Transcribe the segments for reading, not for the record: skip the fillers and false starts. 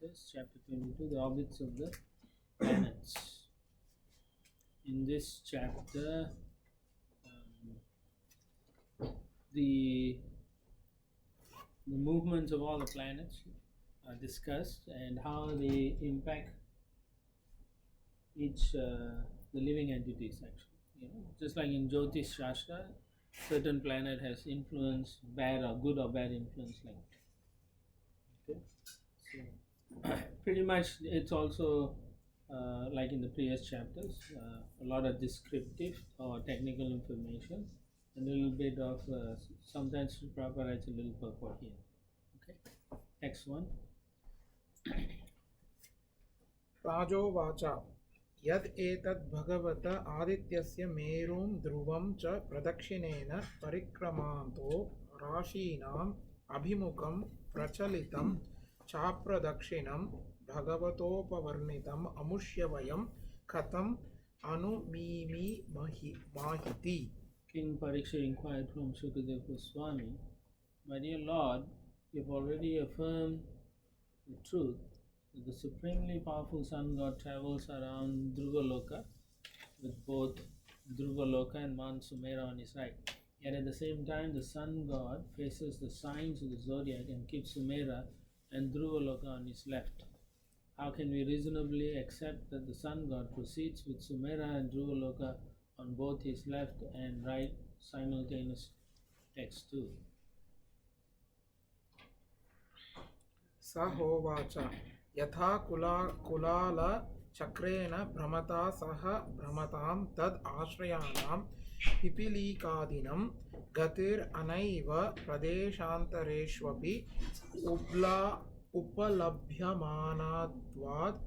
chapters. Chapter 22, the orbits of the planets. In this chapter, the movements of all the planets are discussed and how they impact each the living entities actually. Just like in Jyotish Shastra, certain planet has influence, bad or good or bad influence like that. Okay, so pretty much it's also like in the previous chapters, a lot of descriptive or technical information, a little bit of sometimes Prabhupada writes a little purport here. Okay, next one. राजोवाच यद् एतद् भगवत आदित्यस्य मेरुं ध्रुवं च प्रदक्षिणेन परिक्रमान्तो राशीनाम् अभिमुखं प्रचलितं चाप्रदक्षिणं भगवतोपवर्णितम् अमुष्य वयं कथम् अनुमीमीमहि। King Pariksha inquired from Sukadeva Goswami, "My dear Lord, you've already affirmed the truth that the supremely powerful sun god travels around Dhruvaloka with both Dhruvaloka and Mount Sumera on his right. Yet at the same time, the sun god faces the signs of the zodiac and keeps Sumera and Dhruvaloka on his left. How can we reasonably accept that the sun god proceeds with Sumera and Dhruvaloka on both his left and right simultaneous?" Text 2. सहोवाच यथा कुलालचक्रेण भ्रमता सह भ्रमतां तद् आश्रयाणां पिपीलिकादीनं गतिरनैव प्रदेशान्तरेष्वपि उपलभ्यमानात्वात्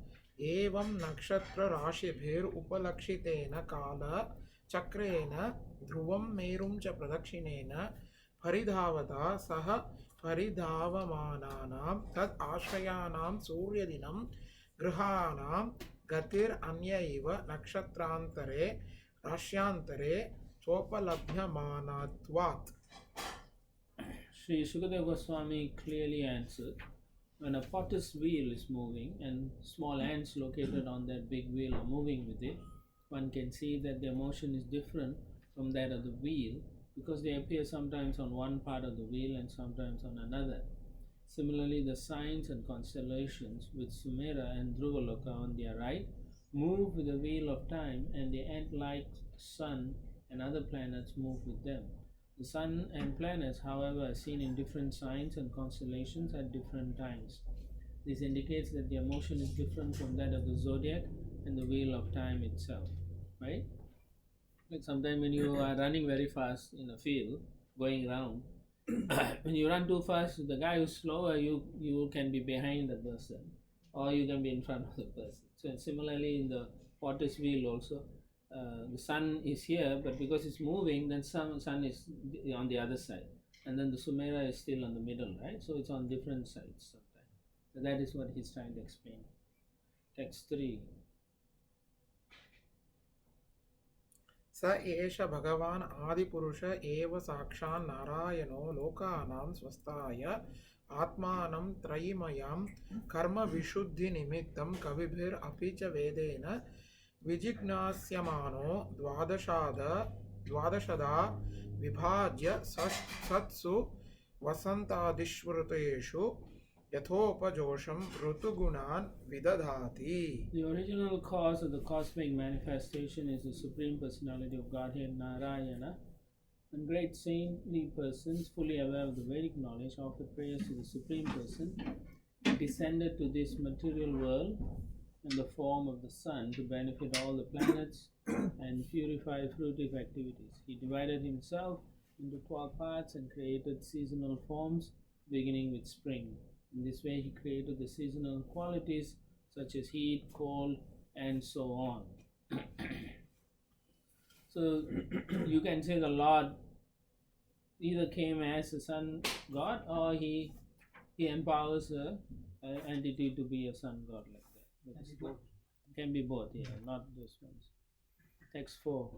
एवं नक्षत्रराशिभिरुपलक्षितेन कालचक्रेण ध्रुवं मेरुं च प्रदक्षिणेन परिधावता सह परिधावमानानां तद् आश्रयाणां सूर्यदिनं ग्रहाणां गतिरन्यैव नक्षत्रान्तरे राश्यान्तरे स्वोपलभ्यमानात्वात्. Sri Sukadeva Goswami clearly answered, when a potter's wheel is moving and small ants located on that big wheel are moving with it, one can see that their motion is different from that of the wheel because they appear sometimes on one part of the wheel and sometimes on another. Similarly, the signs and constellations with Sumera and Dhruvaloka on their right move with the wheel of time, and the ant-like sun and other planets move with them. The sun and planets, however, are seen in different signs and constellations at different times. This indicates that their motion is different from that of the zodiac and the wheel of time itself, right? Like sometimes when you are running very fast in a field, going around, when you run too fast, the guy who's slower, you can be behind the person, or you can be in front of the person. So similarly, in the potter's wheel also, the sun is here, but because it's moving, then sun is on the other side, and then the Sumera is still on the middle, right? So it's on different sides sometimes. So that is what he's trying to explain. Text 3. स एष भगवान् आदिपुरुष एव साक्षात् नारायणो लोकानां स्वस्थाय आत्मानं त्रयीमयां कर्मविशुद्धिनिमित्तं कविभिरपि च वेदेन विजिज्ञास्यमानो द्वादशदा विभाज्य सत्सु वसन्तादिष्वृतेषु यथोपजोषं ऋतुगुणान् विदधाति. The original cause of the cosmic manifestation is the Supreme Personality of Godhead, Narayana. When great saintly persons, fully aware of the Vedic knowledge, offered prayers to the Supreme Person, he descended to this material world in the form of the sun to benefit all the planets and purify fruitive activities. He divided himself into 12 parts and created seasonal forms, beginning with spring. In this way, he created the seasonal qualities such as heat, cold, and so on. So you can say the Lord either came as a sun god, or he empowers an entity to be a sun god like that. Can be both, yeah, not those ones. Text 4.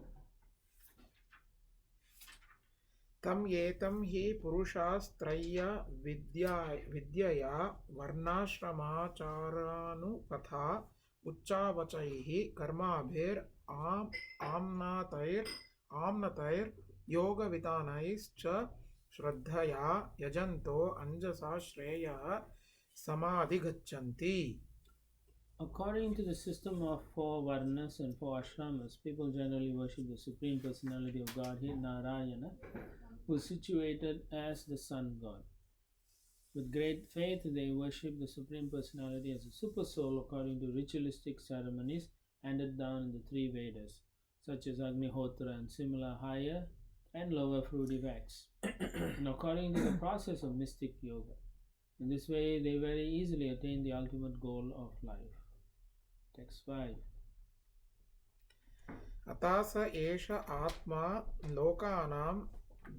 तं एतं हि पुरुषास्त्रय्य विद्यया वर्णाश्रमाचारानुपथा उच्चावचैः कर्माभिर्आम्नातैर्योगविधानैश्च श्रद्धया यजन्तो अंजसा श्रेयः समाधिगच्छन्ति. According to the system of 4 varnas and 4 ashramas, people generally worship the Supreme Personality of Godhead, Narayana, who is situated as the Sun God. With great faith, they worship the Supreme Personality as a super soul according to ritualistic ceremonies handed down in the 3 Vedas, such as Agnihotra and similar higher and lower fruitive acts, and according to the process of mystic yoga. In this way, they very easily attain the ultimate goal of life. Text 5. अतास एष आत्मा लोकानां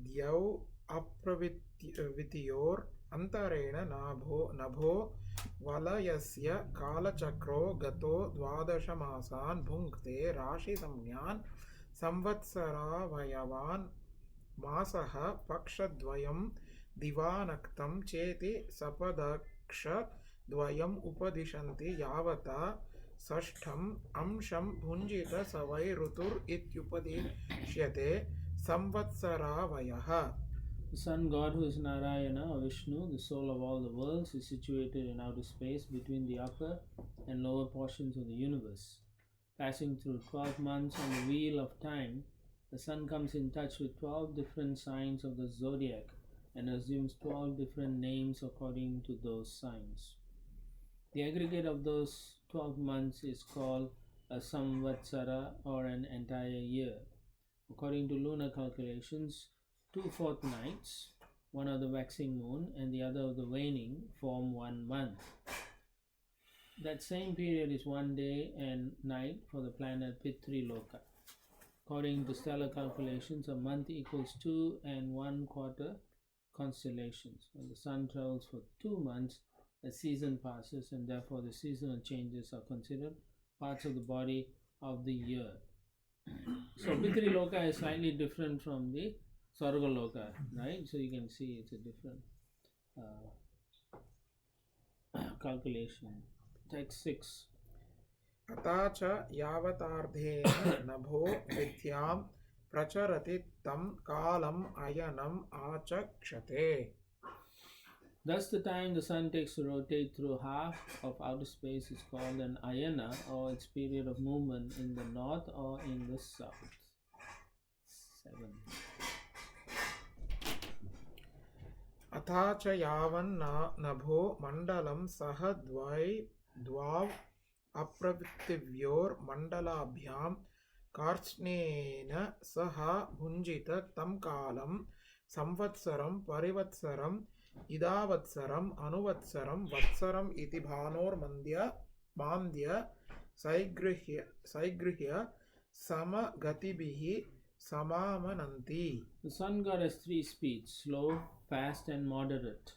द्यौ अप्रवित्योर अंतरेण नभो वलयस्य कालचक्रो गतो 12 मासान् भुङ्क्ते राशिसंज्ञान् संवत्सरावयवान् मासः पक्षद्वयं दिवानक्तं चेति सपदक्षद्वयम् उपदिशन्ति यावता षष्ठम् अंशं भुञ्जित स वै ऋतुर् इत्युपदिश्यते संवत्सरावयः. The sun god, who is Narayana or Vishnu, the soul of all the worlds, is situated in outer space between the upper and lower portions of the universe. Passing through 12 months on the wheel of time, the sun comes in touch with 12 different signs of the zodiac and assumes 12 different names according to those signs. The aggregate of those 12 months is called a samvatsara, or an entire year. According to lunar calculations, 2 fortnights, one of the waxing moon and the other of the waning, form 1 month. That same period is 1 day and night for the planet Pitri Loka. According to stellar calculations, a month equals 2 1/4 constellations. When the sun travels for 2 months, a season passes, and therefore the seasonal changes are considered parts of the body of the year. So Pitri Loka is slightly different from the Sarga Loka, right? So you can see it's a different calculation. Text 6. अताच यावतार्धेन नभो विद्यां प्रचरति तं कालम् अयनम् आचक्षते. Thus the time the sun takes to rotate through half of outer space is called an ayana, or its period of movement in the north or in the south. 7. अथाच यावन्नभो मण्डलं सह द्वाव अप्रवृत्तिव्योर् मण्डलाभ्यां कार्ष्णेन सह भुञ्जित तं कालं संवत्सरं परिवत्सरम् इदावत्सरम् अनुवत्सरं वत्सरम् इति भानोर्मान्द्य सैगृह्य समगतिभिः समामनन्ति. The sun god has 3 speeds: slow, fast, and moderate.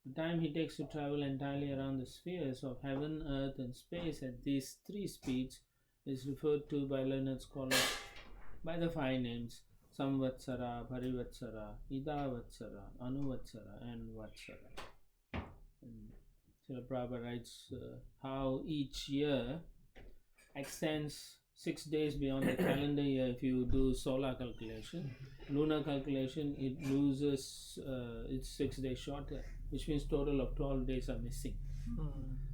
The time he takes to travel entirely around the spheres of heaven, earth, and space at these 3 speeds is referred to by learned scholars by the 5 names Samvatsara, Parivatsara, Idavatsara, Anuvatsara, and Vatsara. Srila Prabhupada writes how each year extends 6 days beyond the calendar year if you do solar calculation. Lunar calculation, it loses it's 6 days shorter, which means total of 12 days are missing.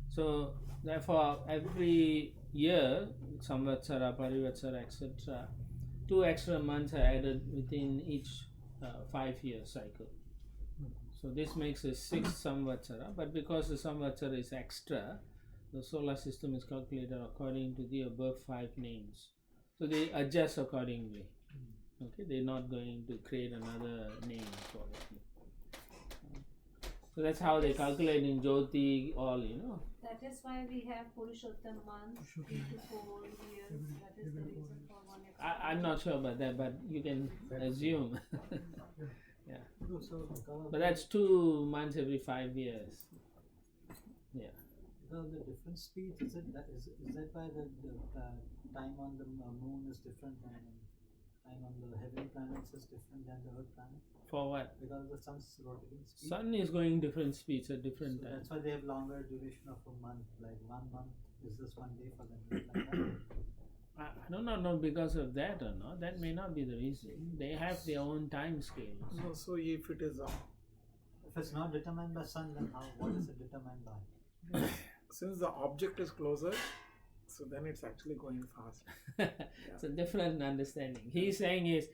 So therefore every year, Samvatsara, Parivatsara, etc., 2 extra months are added within each 5-year cycle. So this makes a 6th Samvatsara, but because the Samvatsara is extra, the solar system is calculated according to the above 5 names. So they adjust accordingly. Okay, they're not going to create another name for it. So that's how they calculate in Jyoti, all, you know. That is why we have Purushottam month, 3 to 4 years. That is the reason for one extra. I'm not sure about that, but you can assume. Yeah. But that's 2 months every 5 years. Yeah. Because the different speeds, is that why the time on the moon is different than And on the heavenly planets is different than the Earth planet For what? because of the sun's rotating speed. Sun is going different speeds at different So times. that's why they have longer duration of a month. Like 1 month is just 1 day for them. Like that. I do not know because of that or not. That may not be the reason. They have their own time scales. No, so if it is If it's not determined by sun, then how? What is it determined by? since the object is closer, so then it's actually going fast. It's a different understanding. He's saying is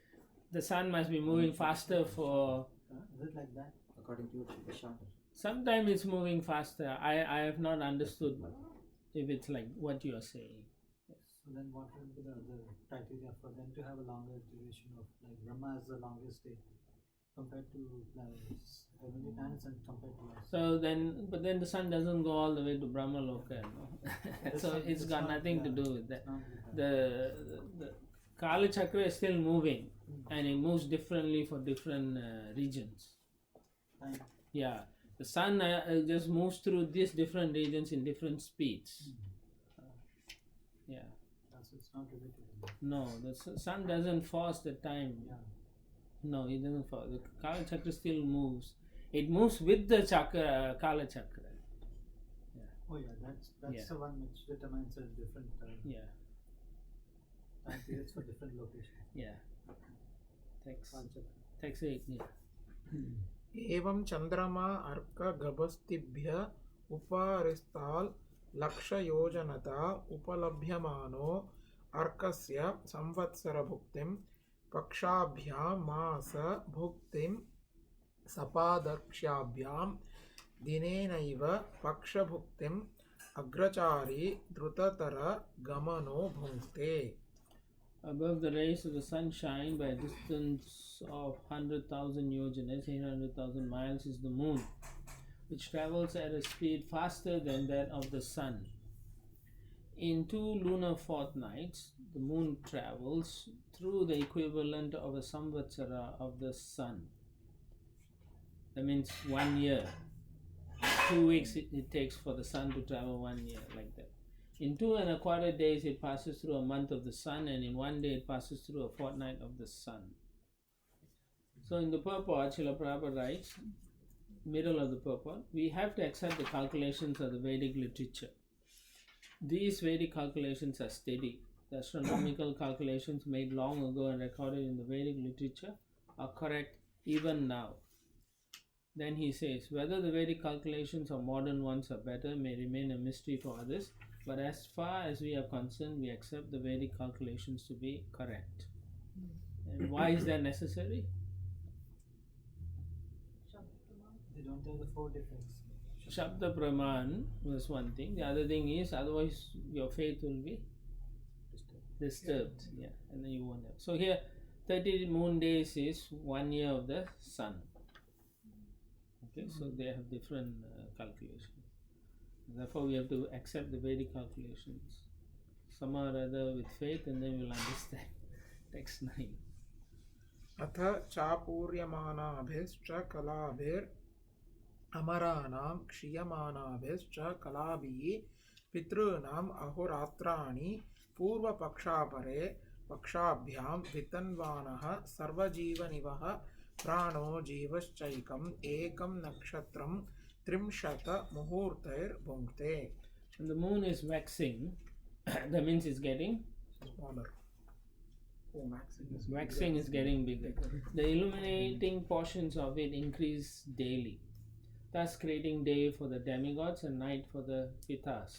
the sun must be moving faster for. Is it like that? According to you, it should be shorter. Sometimes it's moving faster. I have not understood if it's like what you are saying. So then what will be the other criteria for them to have a longer duration of, like Brahma is the longest day compared to planets, heavenly planets and compared to us. So then, but then the sun doesn't go all the way to Brahma Loka, no? So it's got nothing to do with that. The Kala Chakra is still moving, and it moves differently for different regions. Time. Yeah, the sun just moves through these different regions in different speeds. Yeah, So it's not related. no, the sun doesn't force the time. Yeah. No, it doesn't force. The Kala Chakra still moves. It moves with the chakra, Kala Chakra. Oh yeah, that's Yeah. the one which determines a different Yeah, time periods for different locations. yeah. Text, Panchakra. text 8. Yeah. एवं चंद्रमा अर्क गभस्तिभ्य उपारिस्ताल लक्षयोजनता उपलभ्यमानो अर्कस्य संवत्सर भुक्तिं पक्षाभ्यां मास भुक्तिं सपादर्क्ष्याभ्यां दिनेनैव पक्षभुक्तिं अग्रचारी द्रुततर गमनो भुङ्क्ते. Above the rays of the sunshine by a distance of 100,000 yojanas, 800,000 miles, is the moon, which travels at a speed faster than that of the sun. In 2 lunar fortnights, the moon travels through the equivalent of a samvatsara of the sun. That means 1 year. 2 weeks it takes for the sun to travel 1 year, like that. In 2 1/4 days it passes through a month of the sun, and in 1 day it passes through a fortnight of the sun. So in the purport, Srila Prabhupada writes, middle of the purport, we have to accept the calculations of the Vedic literature. These Vedic calculations are steady. The astronomical calculations made long ago and recorded in the Vedic literature are correct even now. Then he says, whether the Vedic calculations or modern ones are better may remain a mystery for others, but as far as we are concerned, we accept the Vedic calculations to be correct. And why is that necessary? They don't have the 4 difference. Shabda Praman was one thing. The other thing is, otherwise your faith will be disturbed. Yeah, and then you won't have. So here, 30 moon days is 1 year of the sun. Okay, so they have different calculations. Therefore, we have to accept the Vedic calculations somehow or other with faith, and then we'll understand. Text 9. अथ चापूर्यमानाभिश्च कलाभिर् अमराणां क्षीयमानाभिश्च कलाभिः पितॄणाम् अहोरात्राणि पूर्वपक्षापरे पक्षाभ्यां वितन्वानः सर्वजीवनिवः प्राणो जीवश्चैकम् एकं नक्षत्रं त्रिंशत मुहूर्तैर्भुङ्क्ते. When the moon is waxing, that means it's getting smaller. Oh, waxing is getting bigger. The illuminating portions of it increase daily, thus creating day for the demigods and night for the pitas.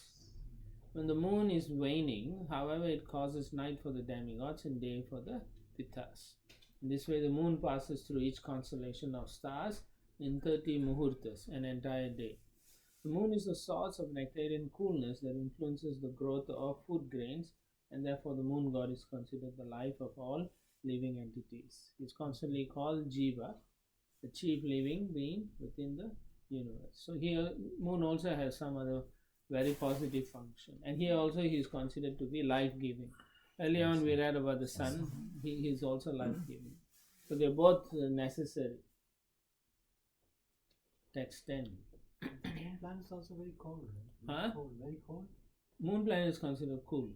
When the moon is waning, however, it causes night for the demigods and day for the pitas. In this way, the moon passes through each constellation of stars in 30 muhurtas, an entire day. The moon is the source of nectarian coolness that influences the growth of food grains, and therefore the moon god is considered the life of all living entities. He is constantly called Jiva, the chief living being within the universe. So here, moon also has some other very positive function, and here also he is considered to be life-giving. Earlier on we read about the sun, he is also life-giving. So they are both necessary. Text 10. Moon planet is also very cold, right? Huh? Cold, very cold. Moon planet is considered cool.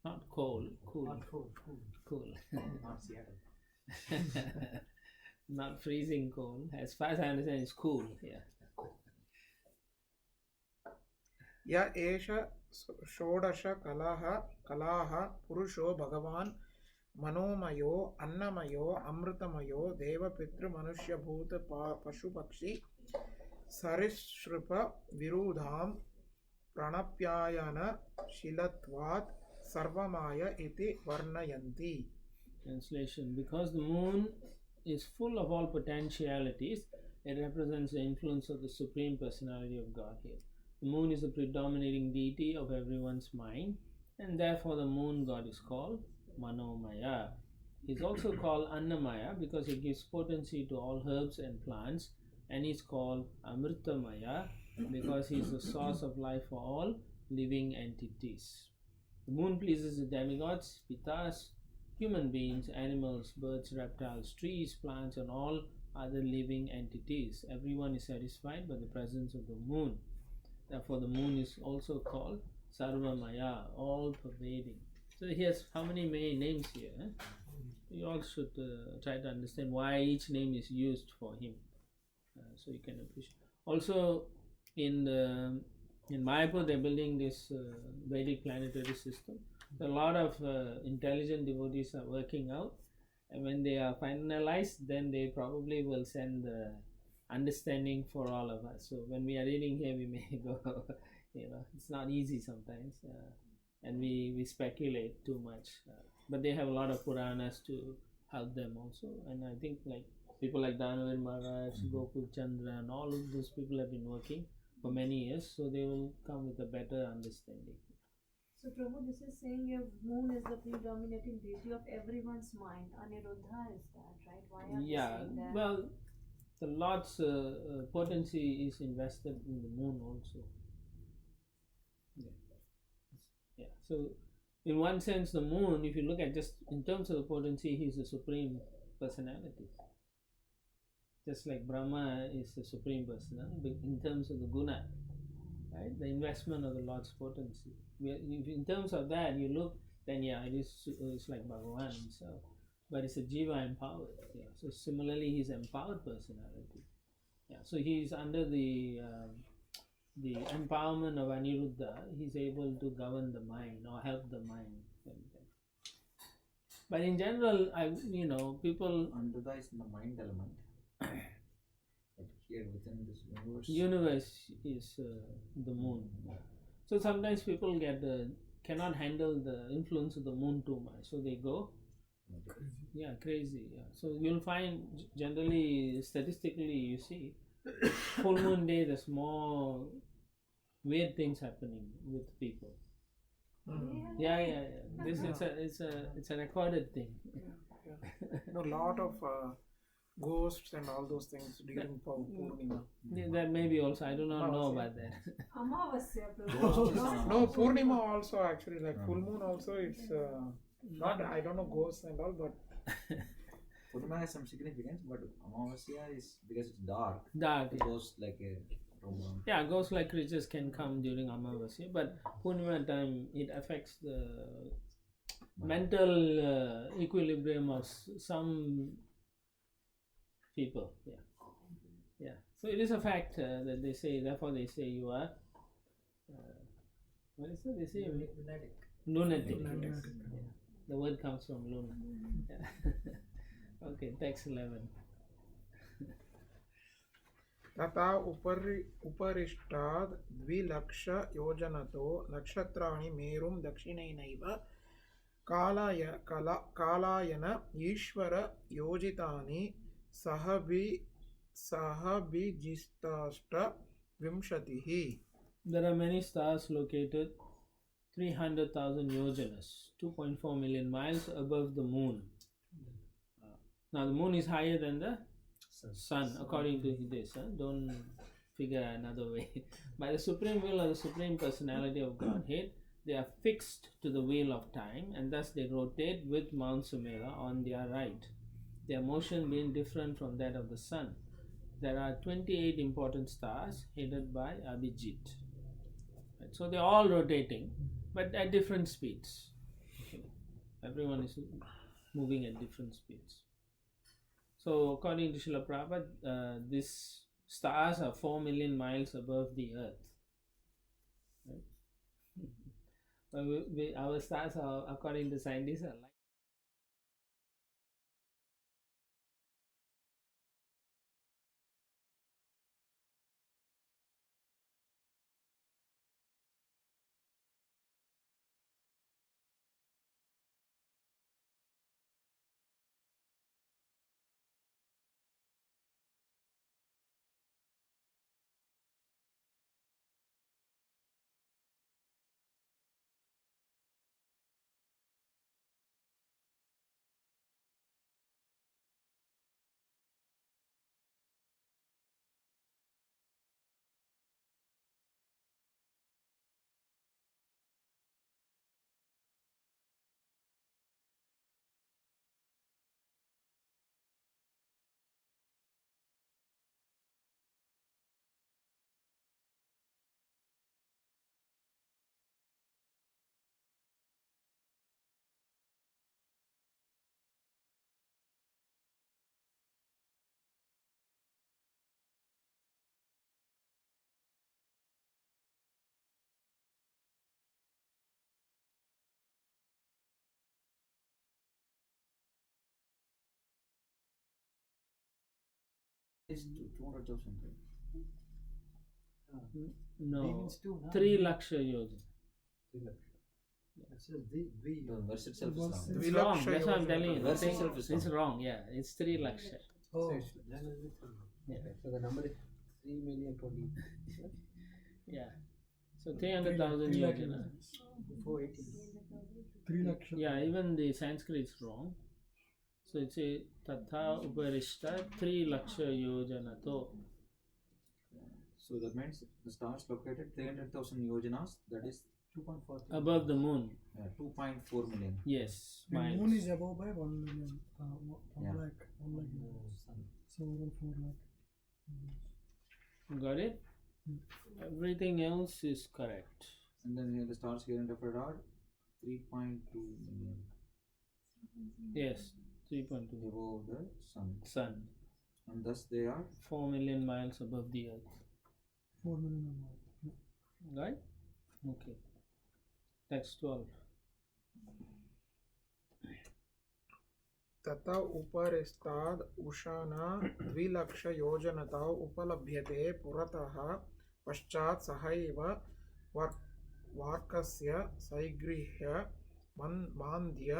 Not cold, cool. Not cool, cool. Cool. Not Seattle. Not freezing cold. As far as I understand, it's cool. Yeah. य एष षोडश कलाः पुरुषो भगवान् मनोमयो अन्नमयो अमृतमयो देवपितृमनुष्यभूत पशुपक्षी सरीसृप विरुधां प्रणप्यायन शीलत्वात् सर्वमाय इति वर्णयन्ति. Translation: because the moon is full of all potentialities, it represents the influence of the Supreme Personality of Godhead. The moon is the predominating deity of everyone's mind, and therefore the moon god is called Manomaya. He is also called Annamaya because he gives potency to all herbs and plants, and he is called Amritamaya because he is the source of life for all living entities. The moon pleases the demigods, pitas, human beings, animals, birds, reptiles, trees, plants, and all other living entities. Everyone is satisfied by the presence of the moon. Therefore, the moon is also called Sarvamaya, all-pervading. So he has how many names here? You all should try to understand why each name is used for him, so you can appreciate. Also, in Mayapur, they're building this Vedic planetary system. So a lot of intelligent devotees are working out, and when they are finalized, then they probably will send the understanding for all of us. So when we are reading here, we may go, it's not easy sometimes, and we speculate too much. But they have a lot of Puranas to help them also, and I think like people like Dhanavir Maharaj, Gokul Chandra, and all of those people have been working for many years, so they will come with a better understanding. So Prabhu, this is saying your moon is the predominating deity of everyone's mind. Aniruddha is that, right? Why are you saying that? Well, the Lord's potency is invested in the moon also. Yeah. So, in one sense, the moon, if you look at just in terms of the potency, he is the Supreme Personality. Just like Brahma is the Supreme Personality, but in terms of the guna, right? The investment of the Lord's potency. If in terms of that, you look, then it's like Bhagavan himself. But it's a jiva empowered. Yeah. So similarly, he's empowered personality. Yeah. So he's under the empowerment of Aniruddha. He's able to govern the mind or help the mind. But in general, people. Aniruddha is in the mind element. But here within this universe. Universe is the moon. So sometimes people cannot handle the influence of the moon too much. So they go. Crazy. Yeah. So you'll find generally, statistically, you see, full moon day, there's more weird things happening with people. Yeah. This it's a recorded thing. A lot of ghosts and all those things during Purnima. Yeah, that maybe also, I do not know about that. Amavasya, No, Purnima also actually, like full moon also, it's not, I don't know ghosts and all, but Purnima has some significance, but Amavasya is because it's dark. Dark. It goes like a room. Yeah, ghost like creatures can come during Amavasya, but Purnima time, it affects the mental equilibrium of some people. Yeah. So it is a fact that they say, therefore they say you are, what is it? They say lunatic. Yeah. The word comes from luna. Yeah. Okay, text 11. तथा उपरिष्टाद् 2,00,000 योजनतो नक्षत्राणि मेरुं दक्षिणेनैव कालायन ईश्वर योजितानि सहभिजिष्टाष्ट विंशतिः. There are many stars located 300,000 yojanas, 2.4 million miles above the moon. Now the moon is higher than the sun, according to this. Don't figure another way. By the supreme will or the supreme personality of Godhead, they are fixed to the wheel of time, and thus they rotate with Mount Sumera on their right, their motion being different from that of the sun. There are 28 important stars headed by Abhijit. Right? So they're all rotating, but at different speeds. Everyone is moving at different speeds. So according to Srila Prabhupada, these stars are 4 million miles above the earth. Right? But our stars are, according to scientists, are like It's 200,000. no means 2, no? 3 laksha yojana. 3 lakh. It says the The verse itself is Verse wrong. is- It's wrong. Laksha That's what I'm yojana. telling you. Verse The thing- itself is it's wrong. wrong. Yeah, it's 3 laksha. Oh, So then it will be 3. Yeah. so the number is 3,020,000. Yeah. So 300,000 3 lakh yojana. 480. 3 lakhs. Yeah, even the Sanskrit is wrong. So it's a tatha uparishta 3 laksha yojana to. So that means the stars located 300,000 yojanas, that is 2.4. Above the moon. 2.4 million. Yes. The miles. moon is above by 1 million. 1 Yeah. lakh. 1 lakh. Sun. So around 4 lakh. Got it? Everything else is correct. And then here the stars here in the are 3.2 million Yes. 3.2. above the sun. Sun. And thus they are 4 million miles above the earth. 4 million above. Right? Okay. Text 12. तथा उपरिष्टाद् उषाना द्विलक्षयोजनता उपलभ्यते पुरतः पश्चात् सहैव वार्कस्य सैगृह्य मान्द्य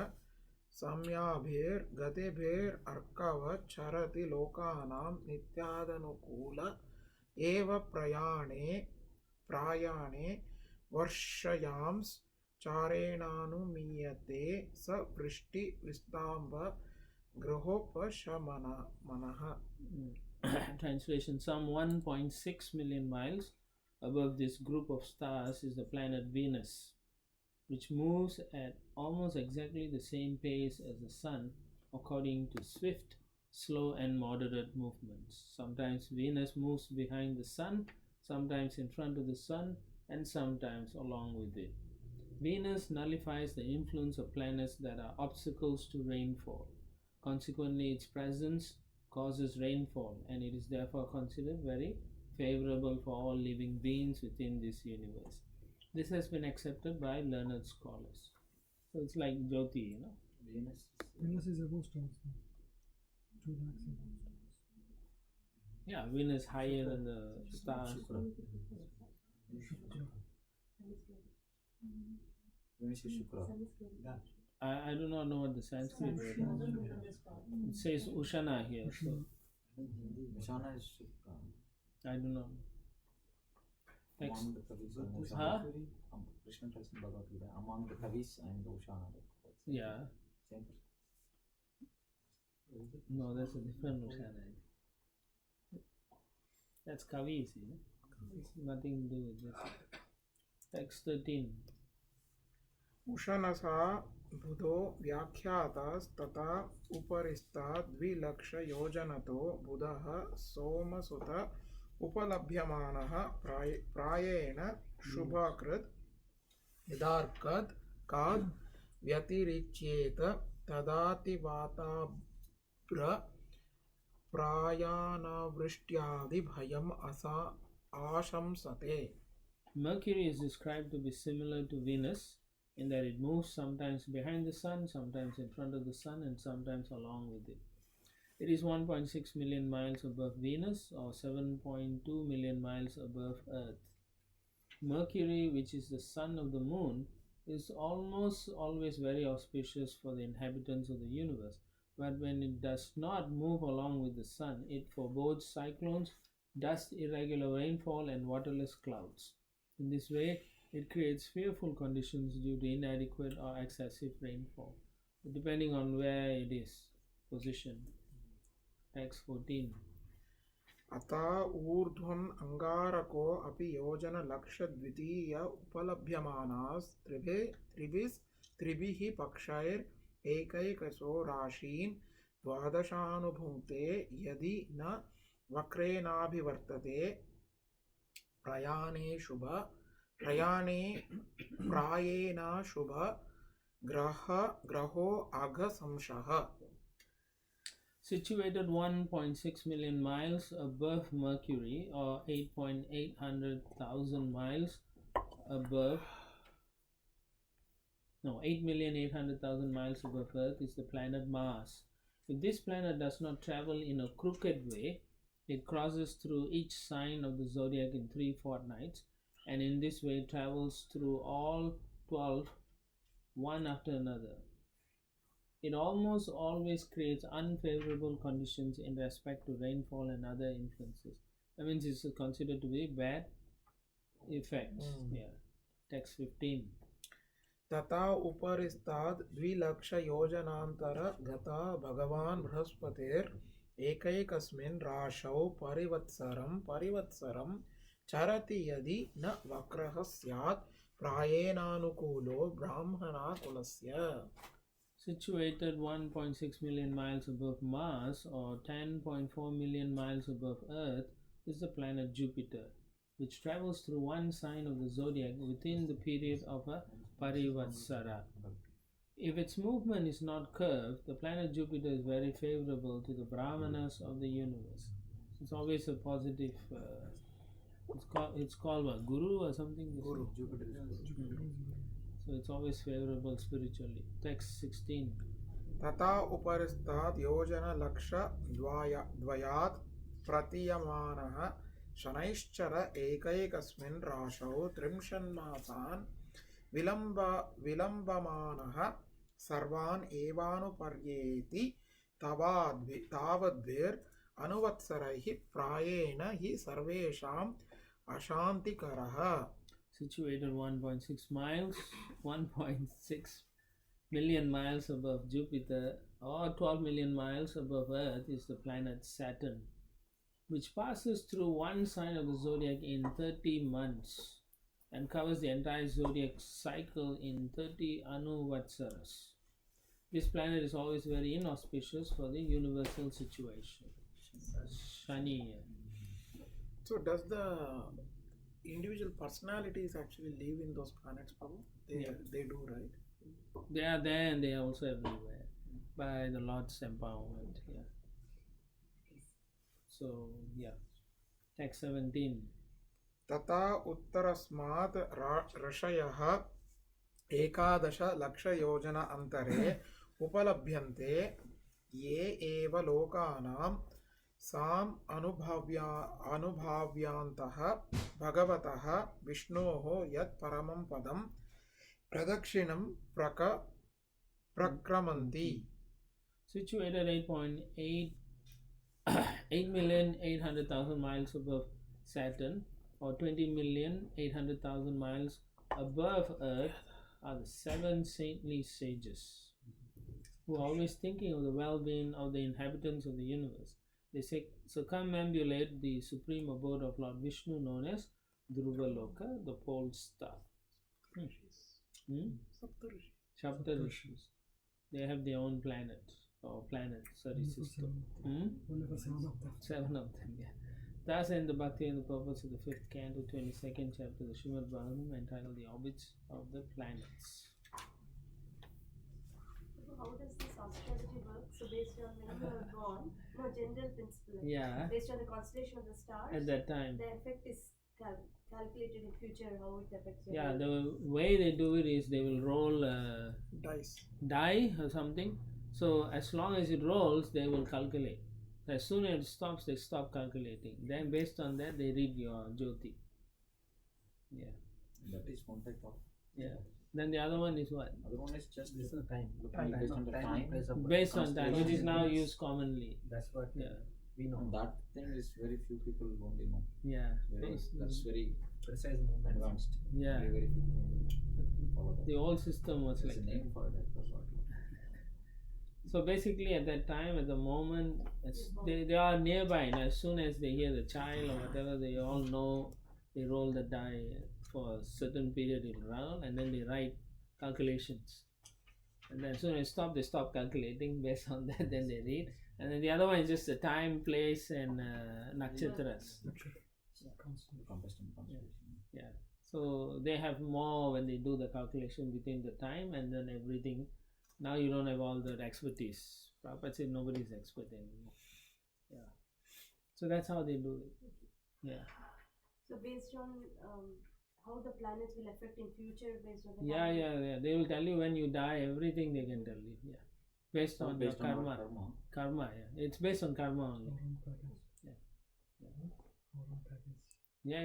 सम्याभिर्गतिभिरर्कवत् चरति लोकानां नित्यादनुकूल एव प्रायाणे वर्षयांस् चारेणानुमीयते स वृष्टि विस्ताम्ब ग्रहोपशमनः. Translation: some 1.6 million miles above this group of stars is the planet Venus, which moves at almost exactly the same pace as the sun according to swift, slow and moderate movements. Sometimes Venus moves behind the sun, sometimes in front of the sun, and sometimes along with it. Venus nullifies the influence of planets that are obstacles to rainfall. Consequently, its presence causes rainfall, and it is therefore considered very favorable for all living beings within this universe. This has been accepted by learned scholars. So it's like Jyoti, you know. Venus. Venus is above stars. 2 lakhs above stars. Yeah, Venus higher than the stars. Shukra. Venus is Shukra. Yeah. I do not know what the Sanskrit word is. It says Ushana here, so Vishana is Shukra. I do not know. Next. Among the Kavis and Huh? Ushana. Krishna tells in Bhagavad Gita, among the Kavis and Ushana. Yeah. Same. No, that's a different Ushana. That's Kavis, you know. It's nothing to do with this. Text 13. उषनसा बुधो व्याख्यातस्तथा उपरिष्टात् द्विलक्षयोजनतो बुधः सोमसुत उपलभ्यमानः प्रायेण शुभकृत् यदार्कद् काद् व्यतिरिच्येत तदातिवाताभ्र प्रायानावृष्ट्यादि भयम् आशंसते. Mercury is described to be similar to Venus in that it moves sometimes behind the sun, sometimes in front of the sun, and sometimes along with it. It is 1.6 million miles above Venus or 7.2 million miles above Earth. Mercury, which is the son of the moon, is almost always very auspicious for the inhabitants of the universe. But when it does not move along with the sun, it forebodes cyclones, dust, irregular rainfall, and waterless clouds. In this way, it creates fearful conditions due to inadequate or excessive rainfall, depending on where it is positioned. Text 14. अता ऊर्ध्वम् अंगारको अपि योजनलक्षद्वितीय उपलभ्यमानास्त्रिभिः पक्षैर् एकैकशो राशीन् द्वादशानुभुङ्क्ते यदि न वक्रेणाभिवर्तते प्रायेण शुभ ग्रहो अघसंशः. Situated 1.6 million miles above Mercury or 8,800,000 above 8,800,000 miles above Earth is the planet Mars. If this planet does not travel in a crooked way, it crosses through each sign of the zodiac in 3 fortnights, and in this way travels through all 12 one after another. It almost always creates unfavorable conditions in respect to rainfall and other influences. That means it's considered to be bad effects. Yeah. Text 15. तथा उपरिस्ताद् 2,00,000 योजनान्तर गता भगवान् बृहस्पतिर् एकैकस्मिन् राशौ परिवत्सरं चरति यदि न वक्रः स्यात् प्रायेणानुकूलो ब्राह्मणाकुलस्य. Situated 1.6 million miles above Mars or 10.4 million miles above Earth is the planet Jupiter, which travels through one sign of the zodiac within the period of a parivatsara. If its movement is not curved, the planet Jupiter is very favorable to the brahmanas of the universe. It's always a positive. It's called what, Guru or something? Guru. Jupiter. So it's always favorable spiritually. Text 16. तथा उपरिस्ताद् योजनलक्षद्वयात् प्रतीयमानः शनैश्चर एकैकस्मिन् राशौ 30 मासान् विलम्बमानः सर्वान् एवानुपर्येति तावद्भिर् अनुवत्सरैः प्रायेण हि सर्वेषाम् अशान्तिकरः. Situated 1.6 million miles above Jupiter or 12 million miles above Earth is the planet Saturn, which passes through one sign of the zodiac in 30 months and covers the entire zodiac cycle in 30 anuvatsaras. This planet is always very inauspicious for the universal situation. Shani. So does the individual personalities actually live in those planets, Prabhu? They do, right? They are there and they are also everywhere by the Lord's empowerment. Yeah. So, yeah. Text 17. तथा उत्तरस्मात् ऋषयः 11,00,000 योजन अन्तरे उपलभ्यन्ते ये एव लोकानां साम् अनुभाव्यान्तः भगवतः विष्णोः यत् परमं पदं प्रदक्षिणं प्रक्रमन्ति. Situated 8,800,000 miles above Saturn or 20,800,000 miles above Earth are the 7 saintly sages who are always thinking of the well-being of the inhabitants of the universe. They circumambulate the supreme abode of Lord Vishnu known as Dhruvaloka, the pole star. Saptarishis. They have their own planet system. 7 of them, yeah. Thus, in the Bhakti and the purpose of the 5th canto, 22nd chapter, the Srimad Bhagavatam entitled The Orbits of the Planets. So how does this astrology work? So based on when you are born, no general principle. Yeah. Based on the constellation of the stars, At that time. the effect is calculated in future how it affects your Yeah, health. the way they do it is they will roll a Dice. die or something. So as long as it rolls, they will calculate. As soon as it stops, they stop calculating. Then based on that, they read your Jyoti. Yeah. That is one type of. Yeah. Then the other one is what? Other one is just This is time. looking based on the time. Place of Based on time, which is now Constellation. used commonly. That's what Yeah. we know. And that thing is very few people only know. Yeah. That's very Precise movement. advanced. Yeah. Very few people follow that. The old system was There's like a name for it. I forgot. so. Basically, at that time, at the moment, they are nearby. And as soon as they hear the child or whatever, they all know. They roll the die for a certain period in round, and then they write calculations. And then as soon as they stop calculating. Based on that, then they read. And then the other one is just the time, place, and nakshatras. Combustion constellation. Yeah. So they have more when they do the calculation between the time and then everything. Now you don't have all that expertise. Prabhupada said nobody's expert anymore. Yeah. So that's how they do it. Yeah. So based on how the planets will affect in future based on the Yeah, time. yeah. They will tell you when you die, everything they can tell you. Yeah. Based on your Based on our karma. karma. Karma, yeah. It's based on karma only. Yeah.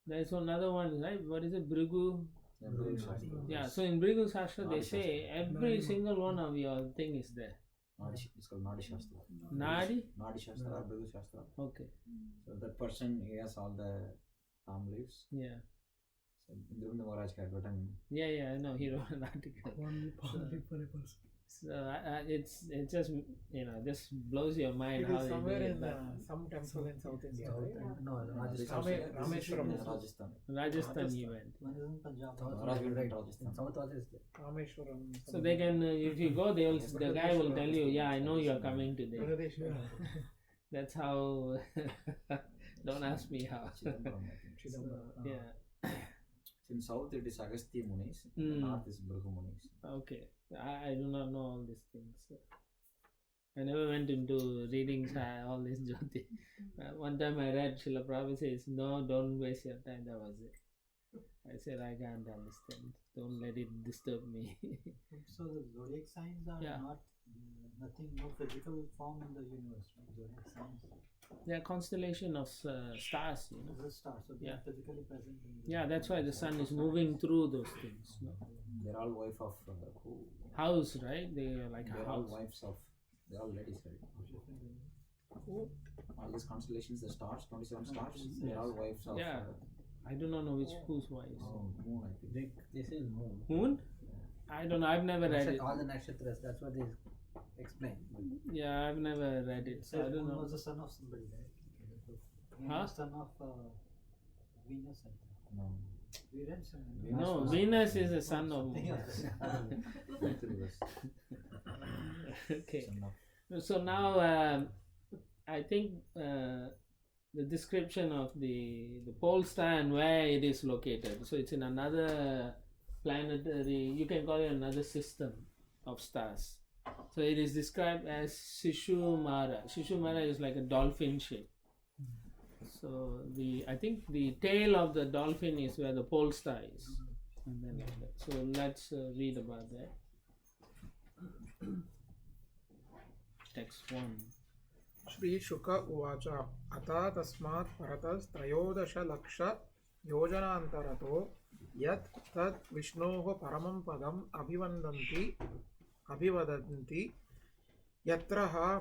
There's another one, right? What is it? Brigu? Yeah, Brigu Shastra. Yeah, so in Brigu Shastra they Nadi say every single one of your thing is there. It's called Nadi Shastra. Nadi? Nadi Shastra or Brigu Shastra. Okay. So that person, he has all the palm leaves. Yeah. So Indra Maharaj had written. Yeah, I know. He wrote an article. Only possibly for a person. So it's just just blows your mind It how is they do somewhere it. in But some temple in South India, South right? and no, This Rajasthan. also- this is Rameshwaram in is also- Rajasthan. Rajasthan he went. One is in Punjab. South Maharaj went right. to Rajasthan. In South also is there. Rameshwaram. So they can, if you go, the guy will tell you, yeah, I know you're coming today. Brihadeshwara. That's how. Don't ask me how. Chidambaram, I think. Chidambaram. Yeah. So in south it is Agastya Munis. In the north is Brigu Munis. Okay. I do not know all these things. I never went into readings, all this Jyoti. One time I read Srila Prabhupada says, no, don't waste your time. That was it. I said, I can't understand. Don't let it disturb me. So the zodiac signs are Yeah. not nothing, no physical form in the universe. Right? Zodiac signs They are constellation of stars, you know. is a star, so they Yeah. are physically present. In the Yeah, that's why the sun is moving through those things. No? They're all wife of who? House, right? They are like a They're all house. wives of. They're all ladies, right? All these constellations, the stars, 27 stars, they're all wives of. Yeah. I do not know whose wife. Moon, I think. This is moon. Moon? I don't know. I've never read it. All the nakshatras, that's what they explain. Yeah, I've never read it. So I don't Moon know. was the son of somebody, right? He Huh? was son of Venus, I think. No. We read some. No, was- Venus is the son of Something moon. else. Okay. Son of- So now I think the description of the pole star and where it is located. So it's in another planetary, you can call it another system of stars. So it is described as Shishumara. Shishumara is like a dolphin shape. So I think the tail of the dolphin is where the pole star is. And then like that. So let's read about that. Text 1. श्रीशुक उवाच अथा तस्मात् परतस्त्रयोदशलक्षयोजनान्तरतो यत् तत् विष्णोः परमं पदम् अभिवदन्ति यत्र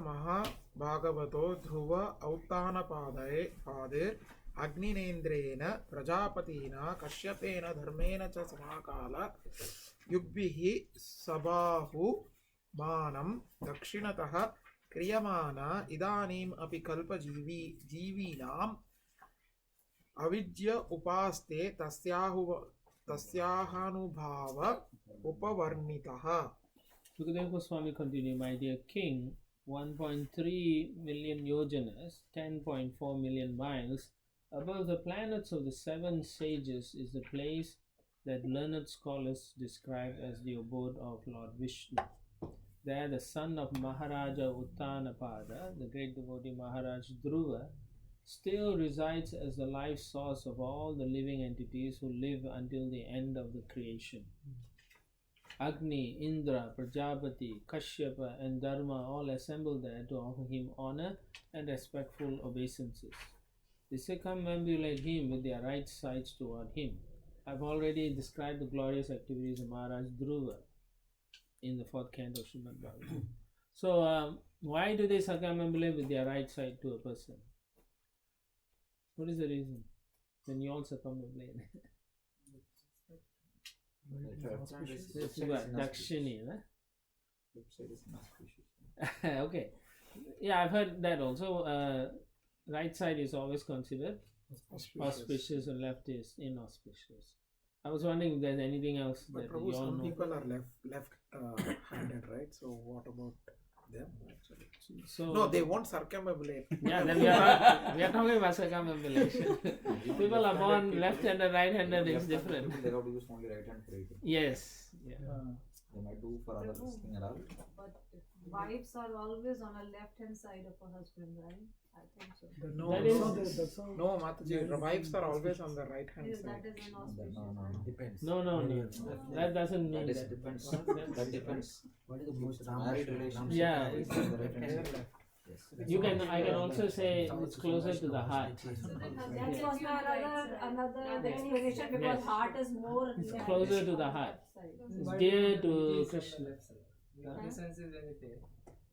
महाभागवतो ध्रुव औत्तानपादैर् प्रजापतिना कश्यपेन धर्मेण च समाकाल युग्भिः सबाहुमानं दक्षिणतः क्रियमाना इदानीम् अपि कल्पजीवीनाम् अविद्य उपास्ते तस्याहानुभाव उपवर्णितः. Sukadeva Goswami continue, my dear king, 1.3 million yojanas, 10.4 million miles, above the planets of the 7 sages is the place that learned scholars describe as the abode of Lord Vishnu. there the son of Maharaja Uttanapada, the great devotee Maharaj Dhruva, still resides as the life source of all the living entities who live until the end of the creation. Agni, Indra, Prajapati, Kashyapa and Dharma all assemble there to offer him honor and respectful obeisances. They circumambulate him with their right sides toward him. I've already described the glorious activities of Maharaj Dhruva in the 4th canto of Srimad Bhagavatam. So, why do they circumambulate with their right side to a person? What is the reason? Then you all circumambulate. This is what? Dakshini, huh? Okay. Yeah, I've heard that also. Right side is always considered auspicious and left is inauspicious. I was wondering if there's anything else But that Prabhu, you all some know. people are left-handed, right? So what about them actually? So, No, they won't circumambulate. yeah, then we are talking about circumambulation. People are born left-handed, right-handed is different. They have to use only right hand for it. Yes. Yeah. They might do for other thing and all. But wives are always on a left hand side of a husband, right? I think so. No, That no, is- that's how no, Mataji, wives are always on the right hand Yes, side. that is an No, auspicious. no. depends. No. That doesn't mean That is that. depends. That- That depends. What is the most Married relationship. Yeah. Is on the right hand Either side. left. You can. I can also say it's closer to the heart. That was another explanation because Yes. heart is more It's left closer to the on heart. left side. It's dear to Krishna. The difference is when you pay.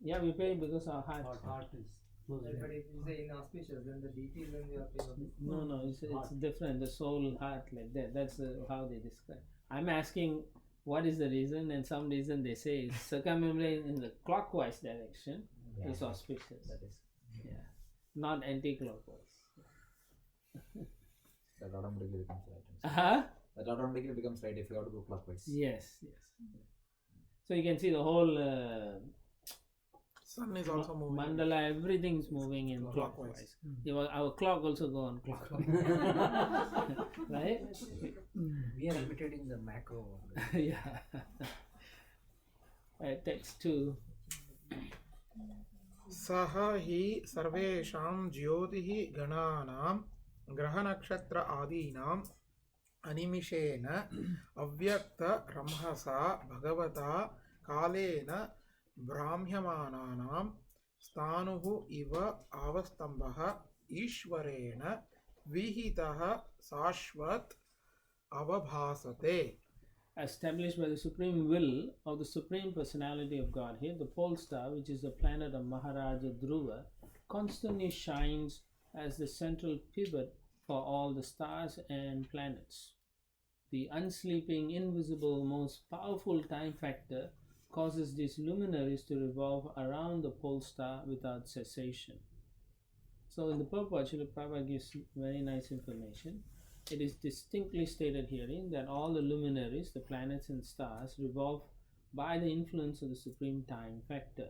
Yeah, we pay because our heart. Heart is But if you say inauspicious, then the DP is when you are paying. No, it's different. The soul, heart, like that. That's how they describe. I'm asking what is the reason, and some reason they say is circumambulate in the clockwise direction is auspicious. That is. Yeah, not anti-clockwise. That automatically becomes right. Uh-huh. That automatically becomes right if you have to go clockwise. Yes. So you can see the whole Sun is also moving. mandala, everything's moving in clockwise. Our clock also go on clockwise. Right? we are imitating the macro. Yeah. Text 2. सह हि सर्वेषां ज्योतिः गणानां ग्रहनक्षत्र आदीनाम् अनिमिषेण अव्यक्त रंहसा भगवता कालेन ब्राह्म्यमानानां स्थाणुः इव आवस्तम्भः ईश्वरेण विहितः शाश्वत अवभासते. Established by the supreme will of the Supreme Personality of Godhead, the pole star, which is the planet of Maharaja Dhruva, constantly shines as the central pivot for all the stars and planets. The unsleeping, invisible, most powerful time factor causes these luminaries to revolve around the pole star without cessation. So in the purport, Srila Prabhupada gives very nice information. It is distinctly stated herein that all the luminaries, the planets and stars, revolve by the influence of the supreme time factor.